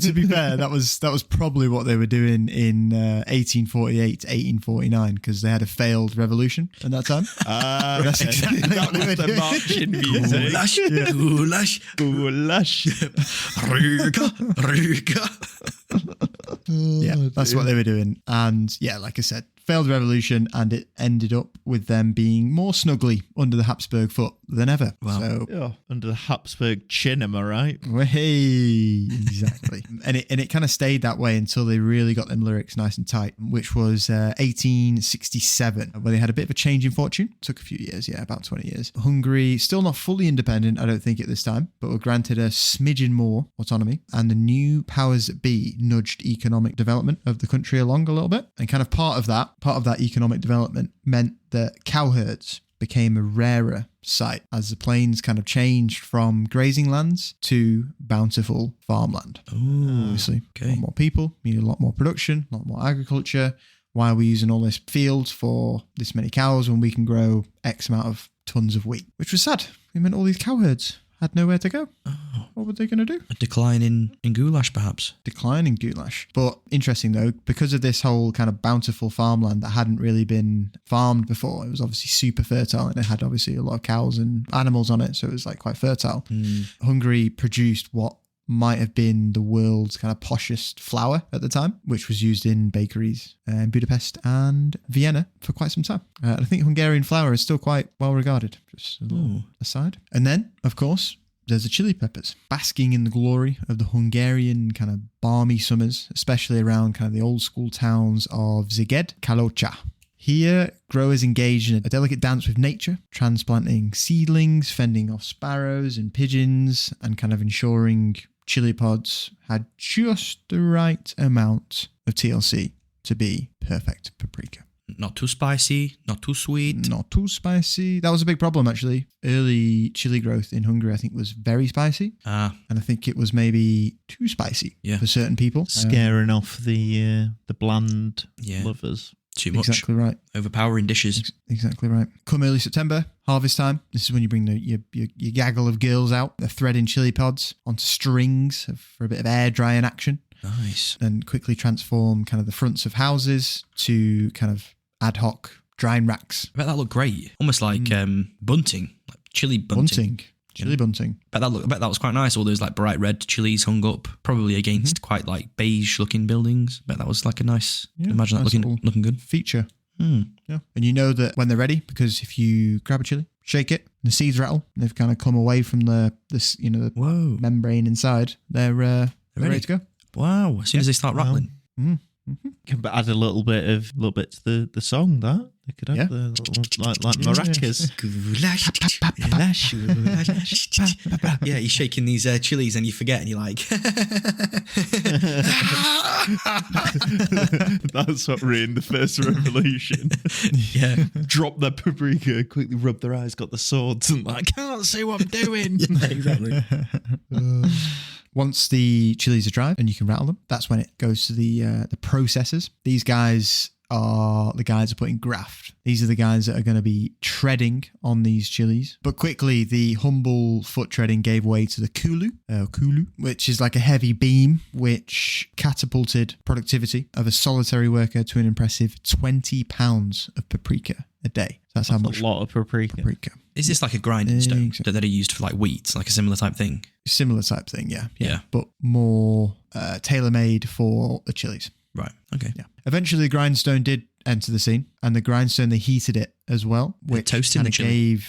To be fair, that was probably what they were doing in 1848 to 1849 because they had a failed revolution at that time. That's exactly what they were the doing. marching music. Goulash, goulash, Goulash. Rika, Rika. Yeah, that's what they were doing. And yeah, like I said, failed revolution, and it ended up with them being more snugly under the Habsburg foot than ever. Wow. So, Yeah, under the Habsburg chin, am I right? hey, exactly. and it kind of stayed that way until they really got them lyrics nice and tight, which was 1867, where they had a bit of a change in fortune. Took a few years, about 20 years. Hungary, still not fully independent, I don't think, at this time, but were granted a smidgen more autonomy, and the new powers that be nudged economic development of the country along a little bit. And kind of part of that economic development meant that cowherds became a rarer sight as the plains kind of changed from grazing lands to bountiful farmland. Ooh, Obviously, a okay. lot more people, you need a lot more production, a lot more agriculture. Why are we using all this fields for this many cows when we can grow X amount of tons of wheat? Which was sad. It meant all these cowherds had nowhere to go. What were they going to do? A decline in goulash, perhaps. Declining goulash. But interesting though, because of this whole kind of bountiful farmland that hadn't really been farmed before, it was obviously super fertile, and it had obviously a lot of cows and animals on it, so it was like quite fertile. Hungary produced what might have been the world's kind of poshest flour at the time, which was used in bakeries in Budapest and Vienna for quite some time. I think Hungarian flour is still quite well regarded, just a little aside. And then, of course, there's the chili peppers, basking in the glory of the Hungarian kind of balmy summers, especially around kind of the old school towns of Szeged, Kalocsa. Here, growers engaged in a delicate dance with nature, transplanting seedlings, fending off sparrows and pigeons, and kind of ensuring chili pods had just the right amount of TLC to be perfect paprika. Not too spicy, not too sweet. Not too spicy. That was a big problem, actually. Early chili growth in Hungary, I think, was very spicy. And I think it was maybe too spicy for certain people. Scaring off the bland lovers. Too much. Exactly right. Overpowering dishes. Exactly right. Come early September, harvest time. This is when you bring your gaggle of girls out. They're threading chili pods onto strings for a bit of air drying action. Nice. And quickly transform kind of the fronts of houses to kind of ad hoc drying racks. I bet that looked great. Almost like bunting, like chili bunting. Chili bunting. I bet that was quite nice. All those like bright red chilies hung up, probably against quite like beige looking buildings. Bet that was like a nice. Imagine that looking good. Feature. Yeah, and you know that when they're ready, because if you grab a chili, shake it, the seeds rattle, and they've kind of come away from the membrane inside. They're ready to go. Wow! As soon as they start rattling. Can add a little bit to the song. That they could have the little, like maracas. Yeah, you're shaking these chilies and you forget, and you're like, That's what ruined the first revolution. yeah, Drop their paprika, quickly rub their eyes, got the swords, and like, I can't see what I'm doing. yeah, exactly. Once the chilies are dry and you can rattle them, that's when it goes to the processors. These guys are the guys that are putting graft. These are the guys that are going to be treading on these chilies. But quickly, the humble foot treading gave way to the kulu, which is like a heavy beam, which catapulted productivity of a solitary worker to an impressive 20 pounds of paprika a day. That's how much. A lot of paprika. Is this like a grinding stone that are used for like wheat, like a similar type thing? Similar type thing, yeah. Yeah. But more tailor-made for the chilies. Right. Okay. Yeah. Eventually, the grindstone did enter the scene, and the grindstone, they heated it as well, which toasting the chili.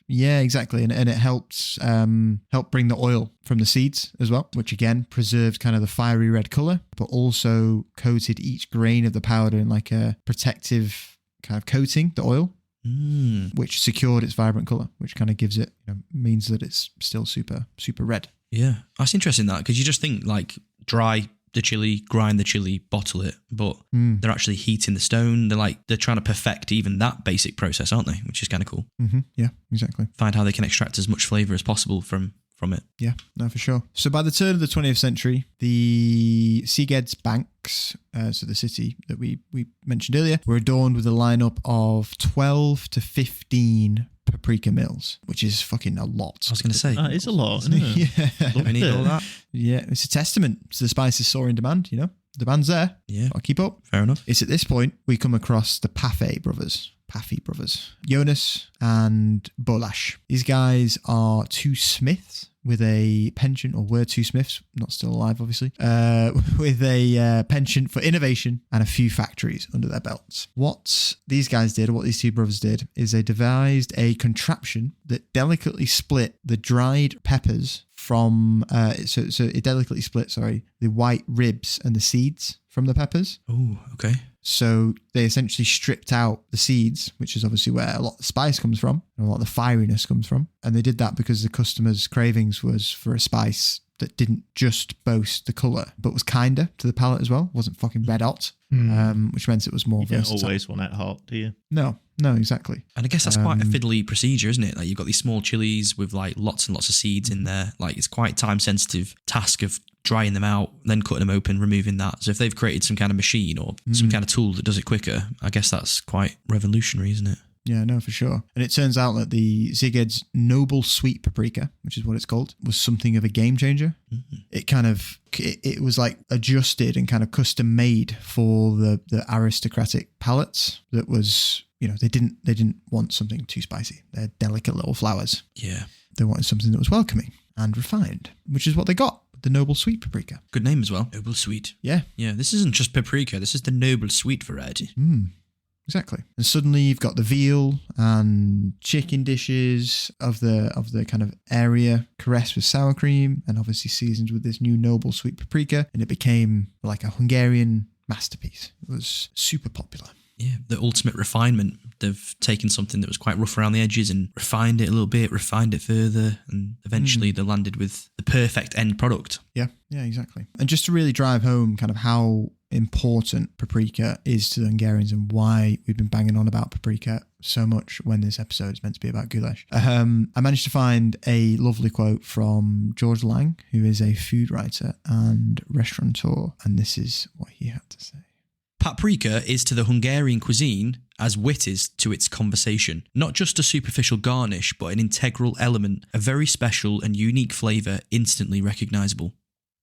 Yeah, exactly, and it helped bring the oil from the seeds as well, which again preserved kind of the fiery red color, but also coated each grain of the powder in like a protective kind of coating, the oil, which secured its vibrant color, which kind of gives it, means that it's still super, super red. Yeah. That's interesting that, because you just think like dry the chili, grind the chili, bottle it, but they're actually heating the stone. They're trying to perfect even that basic process, aren't they? Which is kind of cool. Yeah, exactly. Find how they can extract as much flavor as possible from from it. Yeah, no, for sure. So by the turn of the 20th century, the Szeged's banks, so the city that we mentioned earlier, were adorned with a lineup of 12 to 15 paprika mills, which is fucking a lot. I was going to say. That is a lot, isn't it? Yeah. Do we need all that? Yeah, it's a testament to the spices soaring demand, you know? The band's there. Yeah. I'll keep up. Fair enough. It's at this point we come across the Paffy brothers, Jonas and Goulash. These guys are two smiths with a penchant, or were two smiths, not still alive, obviously, with a penchant for innovation and a few factories under their belts. What these guys did, or what these two brothers did, is they devised a contraption that delicately split the dried peppers from, so it delicately split, the white ribs and the seeds from the peppers. Oh, okay. So they essentially stripped out the seeds, which is obviously where a lot of the spice comes from and a lot of the fieriness comes from. And they did that because the customers' cravings was for a spice that didn't just boast the colour, but was kinder to the palate as well. Wasn't fucking red hot, which meant it was more You don't versatile. always want it hot, do you? No, exactly. And I guess that's quite a fiddly procedure, isn't it? Like you've got these small chilies with like lots and lots of seeds in there. Like it's quite a time-sensitive task of drying them out, then cutting them open, removing that. So if they've created some kind of machine or some kind of tool that does it quicker, I guess that's quite revolutionary, isn't it? Yeah, no, for sure. And it turns out that the Szeged's noble sweet paprika, which is what it's called, was something of a game changer. Mm-hmm. It was like adjusted and kind of custom made for the aristocratic palates. That was, you know, they didn't want something too spicy. They're delicate little flowers. Yeah. They wanted something that was welcoming and refined, which is what they got. The noble sweet paprika. Good name as well. Noble sweet. Yeah. Yeah, this isn't just paprika. This is the noble sweet variety. Exactly. And suddenly you've got the veal and chicken dishes of the kind of area caressed with sour cream and obviously seasoned with this new noble sweet paprika. And it became like a Hungarian masterpiece. It was super popular. Yeah, the ultimate refinement. They've taken something that was quite rough around the edges and refined it a little bit, refined it further, and eventually they landed with the perfect end product. Yeah, exactly. And just to really drive home kind of how important paprika is to the Hungarians and why we've been banging on about paprika so much when this episode is meant to be about goulash. I managed to find a lovely quote from George Lang, who is a food writer and restaurateur, and this is what he had to say. Paprika is to the Hungarian cuisine as wit is to its conversation. Not just a superficial garnish, but an integral element, a very special and unique flavour instantly recognisable.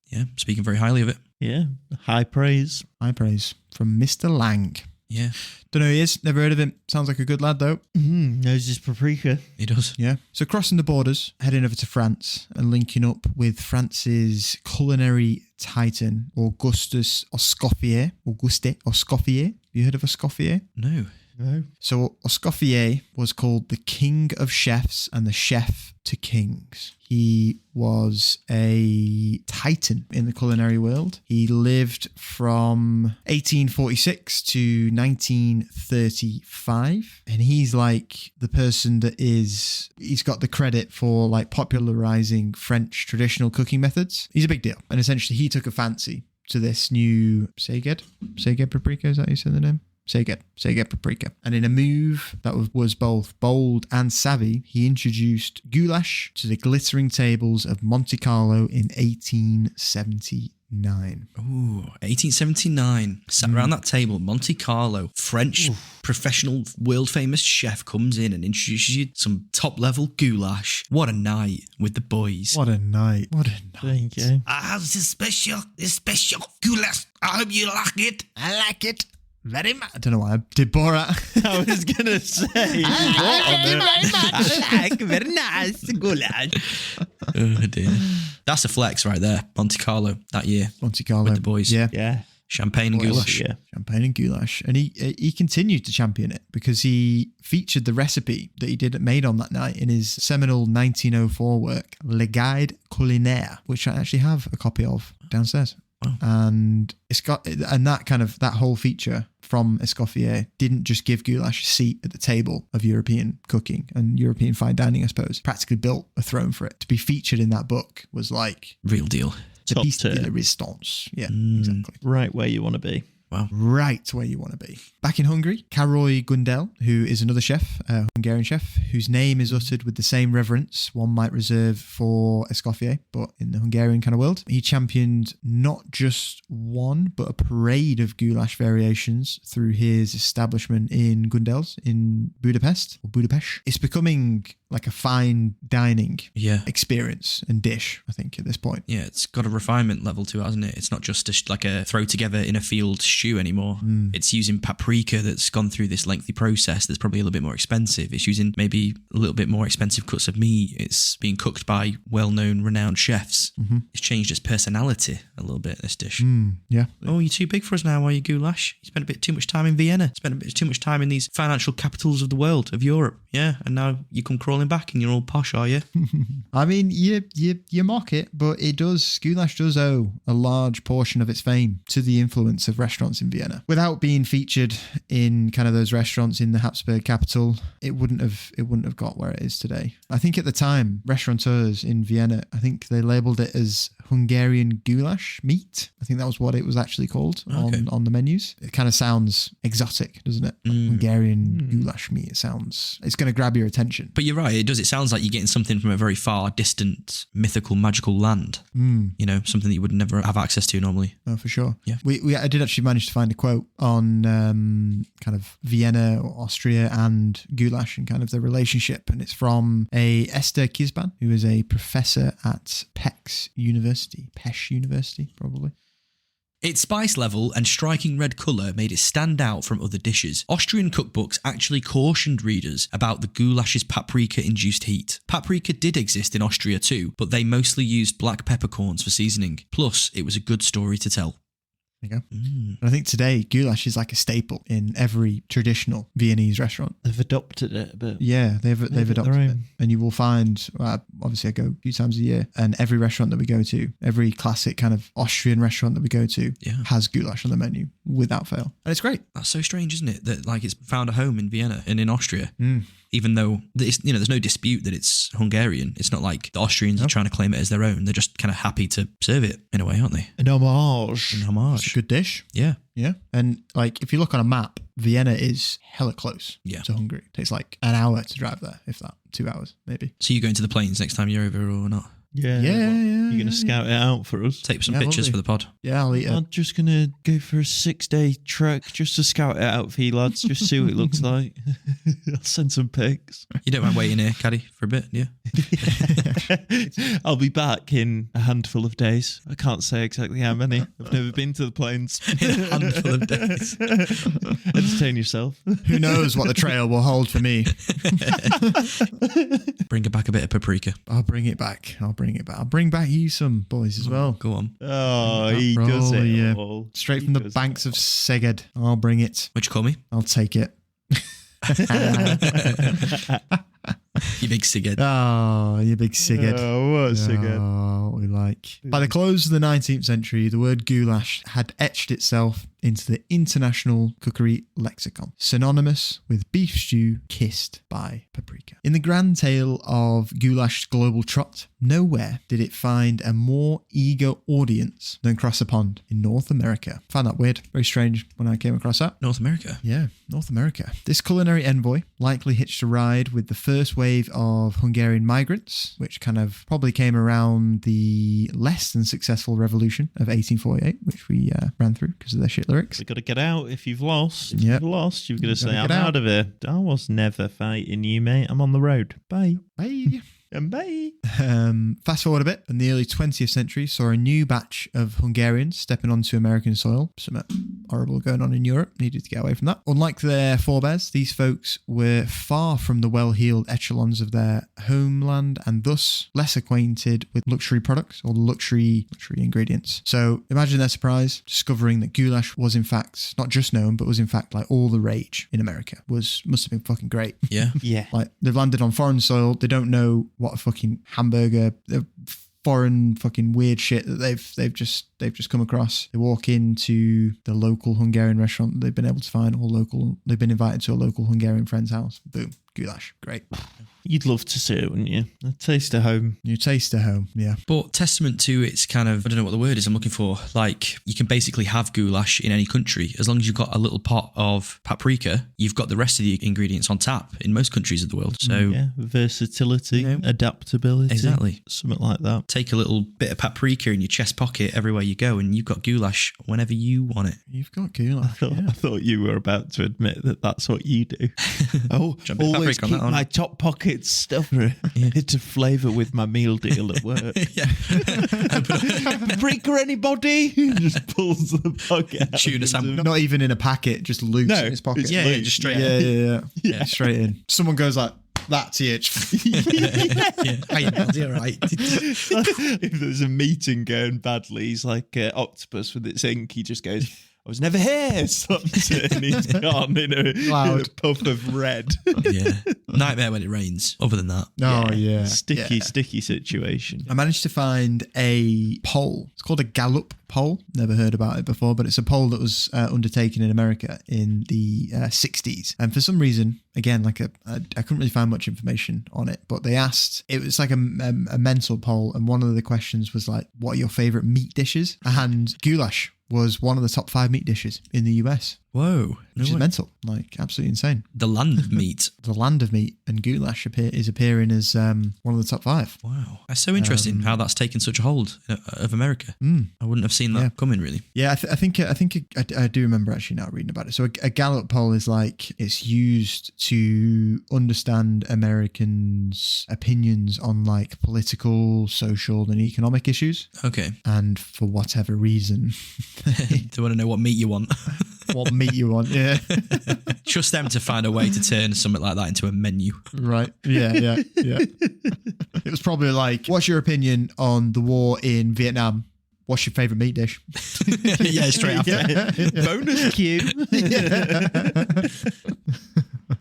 Yeah, speaking very highly of it. Yeah, high praise. High praise from Mr. Lang. Yeah. Don't know who he is, never heard of him. Sounds like a good lad though. Knows his paprika. He does. Yeah. So crossing the borders, heading over to France and linking up with France's culinary titan, Augustus Escoffier. Have you heard of Escoffier? No. So Escoffier was called the king of chefs and the chef to kings. He was a titan in the culinary world. He lived from 1846 to 1935. And he's like the person he's got the credit for like popularizing French traditional cooking methods. He's a big deal. And essentially he took a fancy to this new Szeged paprika. Is that how you say the name? Szeged paprika. And in a move that was both bold and savvy, he introduced goulash to the glittering tables of Monte Carlo in 1879. Ooh, 1879. Sat around that table, Monte Carlo, French professional, world-famous chef comes in and introduces you some top-level goulash. What a night with the boys. What a night. Thank you. I have this special goulash. I hope you like it. I like it very much. I don't know why I did Borat. I was going to say. Very nice goulash. Oh dear. That's a flex right there. Monte Carlo that year. Monte Carlo. With the boys. Yeah. Yeah. Champagne and goulash. Yeah. Champagne and goulash. And he continued to champion it because he featured the recipe that he made on that night in his seminal 1904 work, Le Guide Culinaire, which I actually have a copy of downstairs. Wow. And that whole feature from Escoffier didn't just give goulash a seat at the table of European cooking and European fine dining, I suppose. Practically built a throne for it. To be featured in that book was like Real deal. the Top piece de tier. la résistance. Yeah, exactly. Right where you want to be. Wow. Right where you want to be. Back in Hungary, Károly Gundel, who is another chef, a Hungarian chef, whose name is uttered with the same reverence one might reserve for Escoffier, but in the Hungarian kind of world. He championed not just one, but a parade of goulash variations through his establishment in Gundel's in Budapest. It's becoming like a fine dining experience and dish, I think, at this point. Yeah, it's got a refinement level to it, hasn't it? It's not just like a throw together in a field stew anymore. It's using paprika that's gone through this lengthy process that's probably a little bit more expensive. It's using maybe a little bit more expensive cuts of meat. It's being cooked by well-known, renowned chefs. It's changed its personality a little bit, this dish. Yeah. Oh, you're too big for us now, are you, goulash? You spent a bit too much time in Vienna. Spent a bit too much time in these financial capitals of the world, of Europe. Yeah, and now you come crawling back and you're all posh, are you? I mean, you mock it, but goulash does owe a large portion of its fame to the influence of restaurants in Vienna. Without being featured in kind of those restaurants in the Habsburg capital, it wouldn't have got where it is today. I think at the time, restaurateurs in Vienna, I think they labelled it as Hungarian goulash meat. I think that was what it was actually called on the menus. It kind of sounds exotic, doesn't it? Hungarian goulash meat. It's going to grab your attention. But you're right, it does. It sounds like you're getting something from a very far distant, mythical, magical land. You know, something that you would never have access to normally. Oh, for sure. Yeah. I did actually manage to find a quote on kind of Vienna or Austria and goulash and kind of the relationship. And it's from a Esther Kizban, who is a professor at Pesh University, probably. Its spice level and striking red colour made it stand out from other dishes. Austrian cookbooks actually cautioned readers about the goulash's paprika-induced heat. Paprika did exist in Austria too, but they mostly used black peppercorns for seasoning. Plus, it was a good story to tell. There you go. And I think today goulash is like a staple in every traditional Viennese restaurant. They've adopted it a bit. Yeah, they've adopted it. And you will find, obviously I go a few times a year, and every restaurant that we go to, every classic kind of Austrian restaurant that we go to has goulash on the menu without fail. And it's great. That's so strange, isn't it? That like it's found a home in Vienna and in Austria. Even though there's no dispute that it's Hungarian. It's not like the Austrians are trying to claim it as their own. They're just kind of happy to serve it in a way, aren't they? An homage. It's a good dish. Yeah. Yeah. And like if you look on a map, Vienna is hella close to Hungary. It takes like an hour to drive there, if that. 2 hours, maybe. So you going to the plains next time you're over or not? Yeah. You're going to scout it out for us? Take some pictures for the pod. Yeah, I'll eat it. I'm just going to go for a 6-day trek just to scout it out for you lads, just see what it looks like. I'll send some pics. You don't mind waiting here, Caddy, for a bit, yeah? I'll be back in a handful of days. I can't say exactly how many. I've never been to the plains. In a handful of days. Entertain yourself. Who knows what the trail will hold for me? Bring back a bit of paprika. I'll bring it back. I'll bring back you some, boys, as well. Go on. Oh, he does it all. Straight from the banks of Szeged. I'll bring it. What'd you call me? I'll take it. You big Szeged. Oh, you big Szeged. Oh, what a Szeged. Oh, what we like. By the close of the 19th century, the word goulash had etched itself into the international cookery lexicon, synonymous with beef stew kissed by paprika. In the grand tale of goulash's global trot, nowhere did it find a more eager audience than across a pond in North America. Found that weird, very strange when I came across that. North America? Yeah, North America. This culinary envoy likely hitched a ride with the first wave of Hungarian migrants, which kind of probably came around the less than successful revolution of 1848, which we ran through because of their shit lyrics. You've got to get out if you've lost. If you've lost, you've got to say, I'm out of here. I was never fighting you, mate. I'm on the road. Bye. Bye. And bye. Fast forward a bit, and the early 20th century saw a new batch of Hungarians stepping onto American soil. Something horrible going on in Europe. Needed to get away from that. Unlike their forebears, these folks were far from the well-heeled echelons of their homeland and thus less acquainted with luxury products or luxury ingredients. So imagine their surprise discovering that goulash was in fact not just known, but was in fact like all the rage in America. Must have been fucking great. Yeah. Yeah. Like they've landed on foreign soil. They don't know what a fucking hamburger, the foreign fucking weird shit that they've just come across. They walk into the local Hungarian restaurant that they've been able to find, they've been invited to a local Hungarian friend's house. Boom. goulash. Great. You'd love to see it, wouldn't you? A taste of home. You taste at home, yeah. But testament to its kind of, I don't know what the word is I'm looking for. Like, you can basically have goulash in any country. As long as you've got a little pot of paprika, you've got the rest of the ingredients on tap in most countries of the world. So, Yeah, versatility, adaptability. Exactly. Something like that. take a little bit of paprika in your chest pocket everywhere you go, and you've got goulash whenever you want it. You've got goulash. I thought you were about to admit that that's what you do. Oh, Jump in always paprika on keep that one. my top pocket stuffer to flavour with my meal deal at work. Yeah. Paprika, anybody? Just pulls the pocket out. Tuna sandwich. Not even in a packet, just loose No, in his pocket. it's Yeah, loose. just straight. Yeah, straight in. Someone goes like, that to you. You're right. If there's a meeting going badly, he's like octopus with its ink. He just goes, I was never here. Slaps it and he's gone in a puff of red. Yeah. Nightmare when it rains. Other than that. Oh, yeah. Sticky situation. I managed to find a poll. It's called a Gallup poll. Never heard about it before, but it's a poll that was undertaken in America in the 60s. And for some reason, again, like I couldn't really find much information on it, but they asked, it was like a mental poll. And one of the questions was like, what are your favorite meat dishes? And goulash was one of the top 5 meat dishes in the US, Whoa. which is mental, like absolutely insane. The land of meat. The land of meat, and goulash is appearing as one of the top 5. Wow. That's so interesting how that's taken such a hold of America. I wouldn't have seen that coming, really. Yeah, I think I do remember actually now reading about it. So a Gallup poll is like, it's used to understand Americans' opinions on like political, social, and economic issues. Okay. And for whatever reason, Do you want to know what meat you want? what meat you want? Yeah, Trust them to find a way to turn something like that into a menu. right. Yeah. It was probably like, what's your opinion on the war in Vietnam? What's your favorite meat dish? Yeah, straight after. Bonus cue.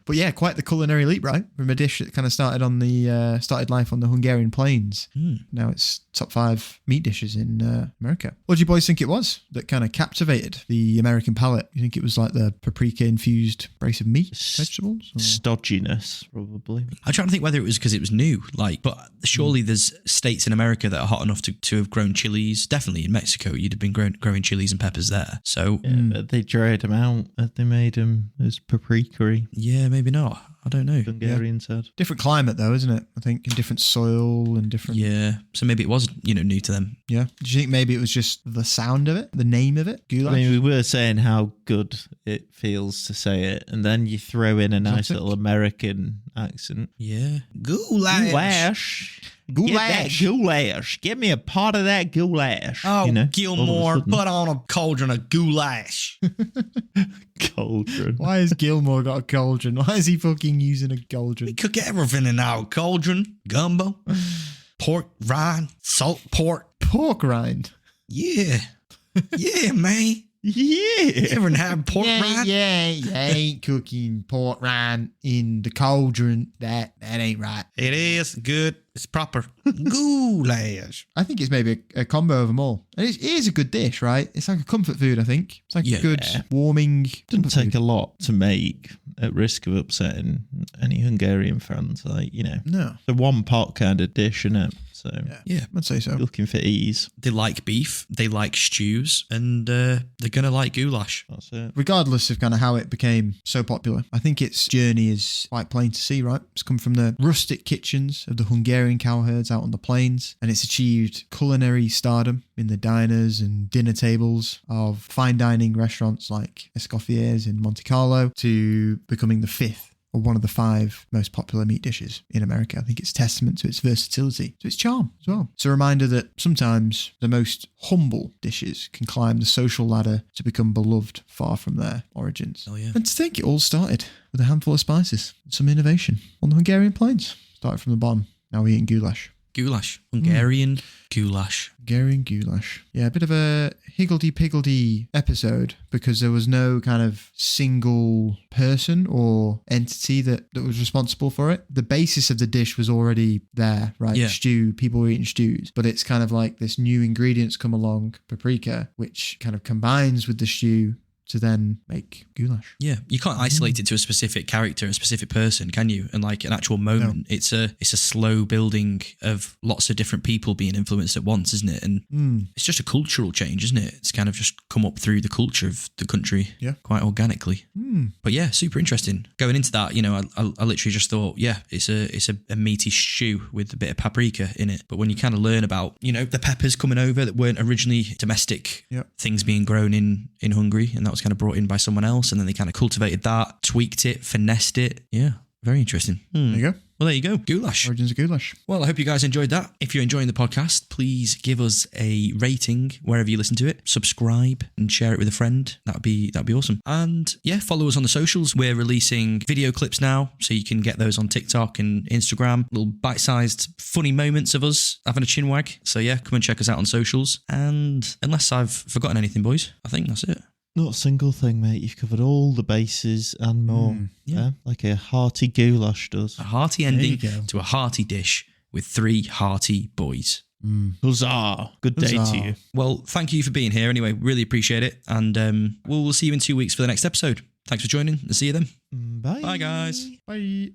But yeah, quite the culinary leap, right? From a dish that kind of started on the started life on the Hungarian plains. Now it's top 5 meat dishes in America. What do you boys think it was that kind of captivated the American palate? You think it was like the paprika infused brace of meat, vegetables? Or? Stodginess, probably. I'm trying to think whether it was because it was new, but surely there's states in America that are hot enough to have grown chilies. Definitely in Mexico, you'd have been growing chilies and peppers there. So But they dried them out. They made them as paprika-y. yeah, maybe not. I don't know. Hungarian said. Different climate though, isn't it? I think, and different soil and different. Yeah, so maybe it was new to them. Yeah. Do you think maybe it was just the sound of it, the name of it, goulash? I mean, we were saying how good it feels to say it, and then you throw in a nice Exotic. little American accent. Yeah, goulash. Goulash. Goulash. Get that goulash. Give me a pot of that goulash. Oh, all of a Gilmore, sudden. put on a cauldron of goulash. Cauldron. Why has Gilmore got a cauldron? Why is he fucking using a cauldron? We cook everything in our cauldron. Gumbo, pork rind, salt pork. Pork rind. Yeah. Yeah, man. Yeah. You ever had pork rind? Yeah, you ain't cooking pork rind in the cauldron. That ain't right. It is good. It's proper. Goulash. I think it's maybe a combo of them all. And it is a good dish, right? It's like a comfort food, I think. It's like Yeah. a good, warming Didn't comfort take food. a lot to make at risk of upsetting any Hungarian fans. No, the one pot kind of dish, innit? So Yeah. I'd say so. looking for ease. They like beef. They like stews. And they're going to like goulash. That's it. Regardless of kind of how it became so popular, I think its journey is quite plain to see, right? It's come from the rustic kitchens of the Hungarian cowherds out on the plains, and it's achieved culinary stardom in the diners and dinner tables of fine dining restaurants like Escoffier's in Monte Carlo, to becoming the 5th or one of the 5 most popular meat dishes in America. I think it's testament to its versatility, to its charm as well. It's a reminder that sometimes the most humble dishes can climb the social ladder to become beloved far from their origins. Oh, yeah. And to think it all started with a handful of spices and some innovation on the Hungarian plains. Started from the bottom. Now we're eating goulash. Goulash. Hungarian goulash. Hungarian goulash. Yeah, a bit of a higgledy-piggledy episode because there was no kind of single person or entity that was responsible for it. The basis of the dish was already there, right? Yeah. Stew, people were eating stews, but it's kind of like this new ingredients come along, paprika, which kind of combines with the stew to then make goulash. Yeah, you can't isolate it to a specific character, a specific person, can you? And like an actual moment. No. It's a slow building of lots of different people being influenced at once, isn't it? And it's just a cultural change, isn't it? It's kind of just come up through the culture of the country quite organically. But yeah, super interesting. Going into that, you know, I literally just thought, yeah, it's a meaty stew with a bit of paprika in it. But when you kind of learn about, you know, the peppers coming over that weren't originally domestic things being grown in Hungary, and that was kind of brought in by someone else, and then they kind of cultivated that, tweaked it, finessed it. Yeah, very interesting. There you go. Well, there you go. Goulash. Origins of goulash. Well, I hope you guys enjoyed that. If you're enjoying the podcast, please give us a rating wherever you listen to it. Subscribe and share it with a friend. That'd be awesome. And yeah, follow us on the socials. We're releasing video clips now, so you can get those on TikTok and Instagram. Little bite-sized, funny moments of us having a chin wag. So yeah, come and check us out on socials. And unless I've forgotten anything, boys, I think that's it. Not a single thing, mate. You've covered all the bases and more. Like a hearty goulash does. A hearty ending to a hearty dish with 3 hearty boys. Huzzah. Good day to you. Well, thank you for being here anyway. Really appreciate it. And we'll see you in 2 weeks for the next episode. Thanks for joining and see you then. Bye. Bye, guys. Bye.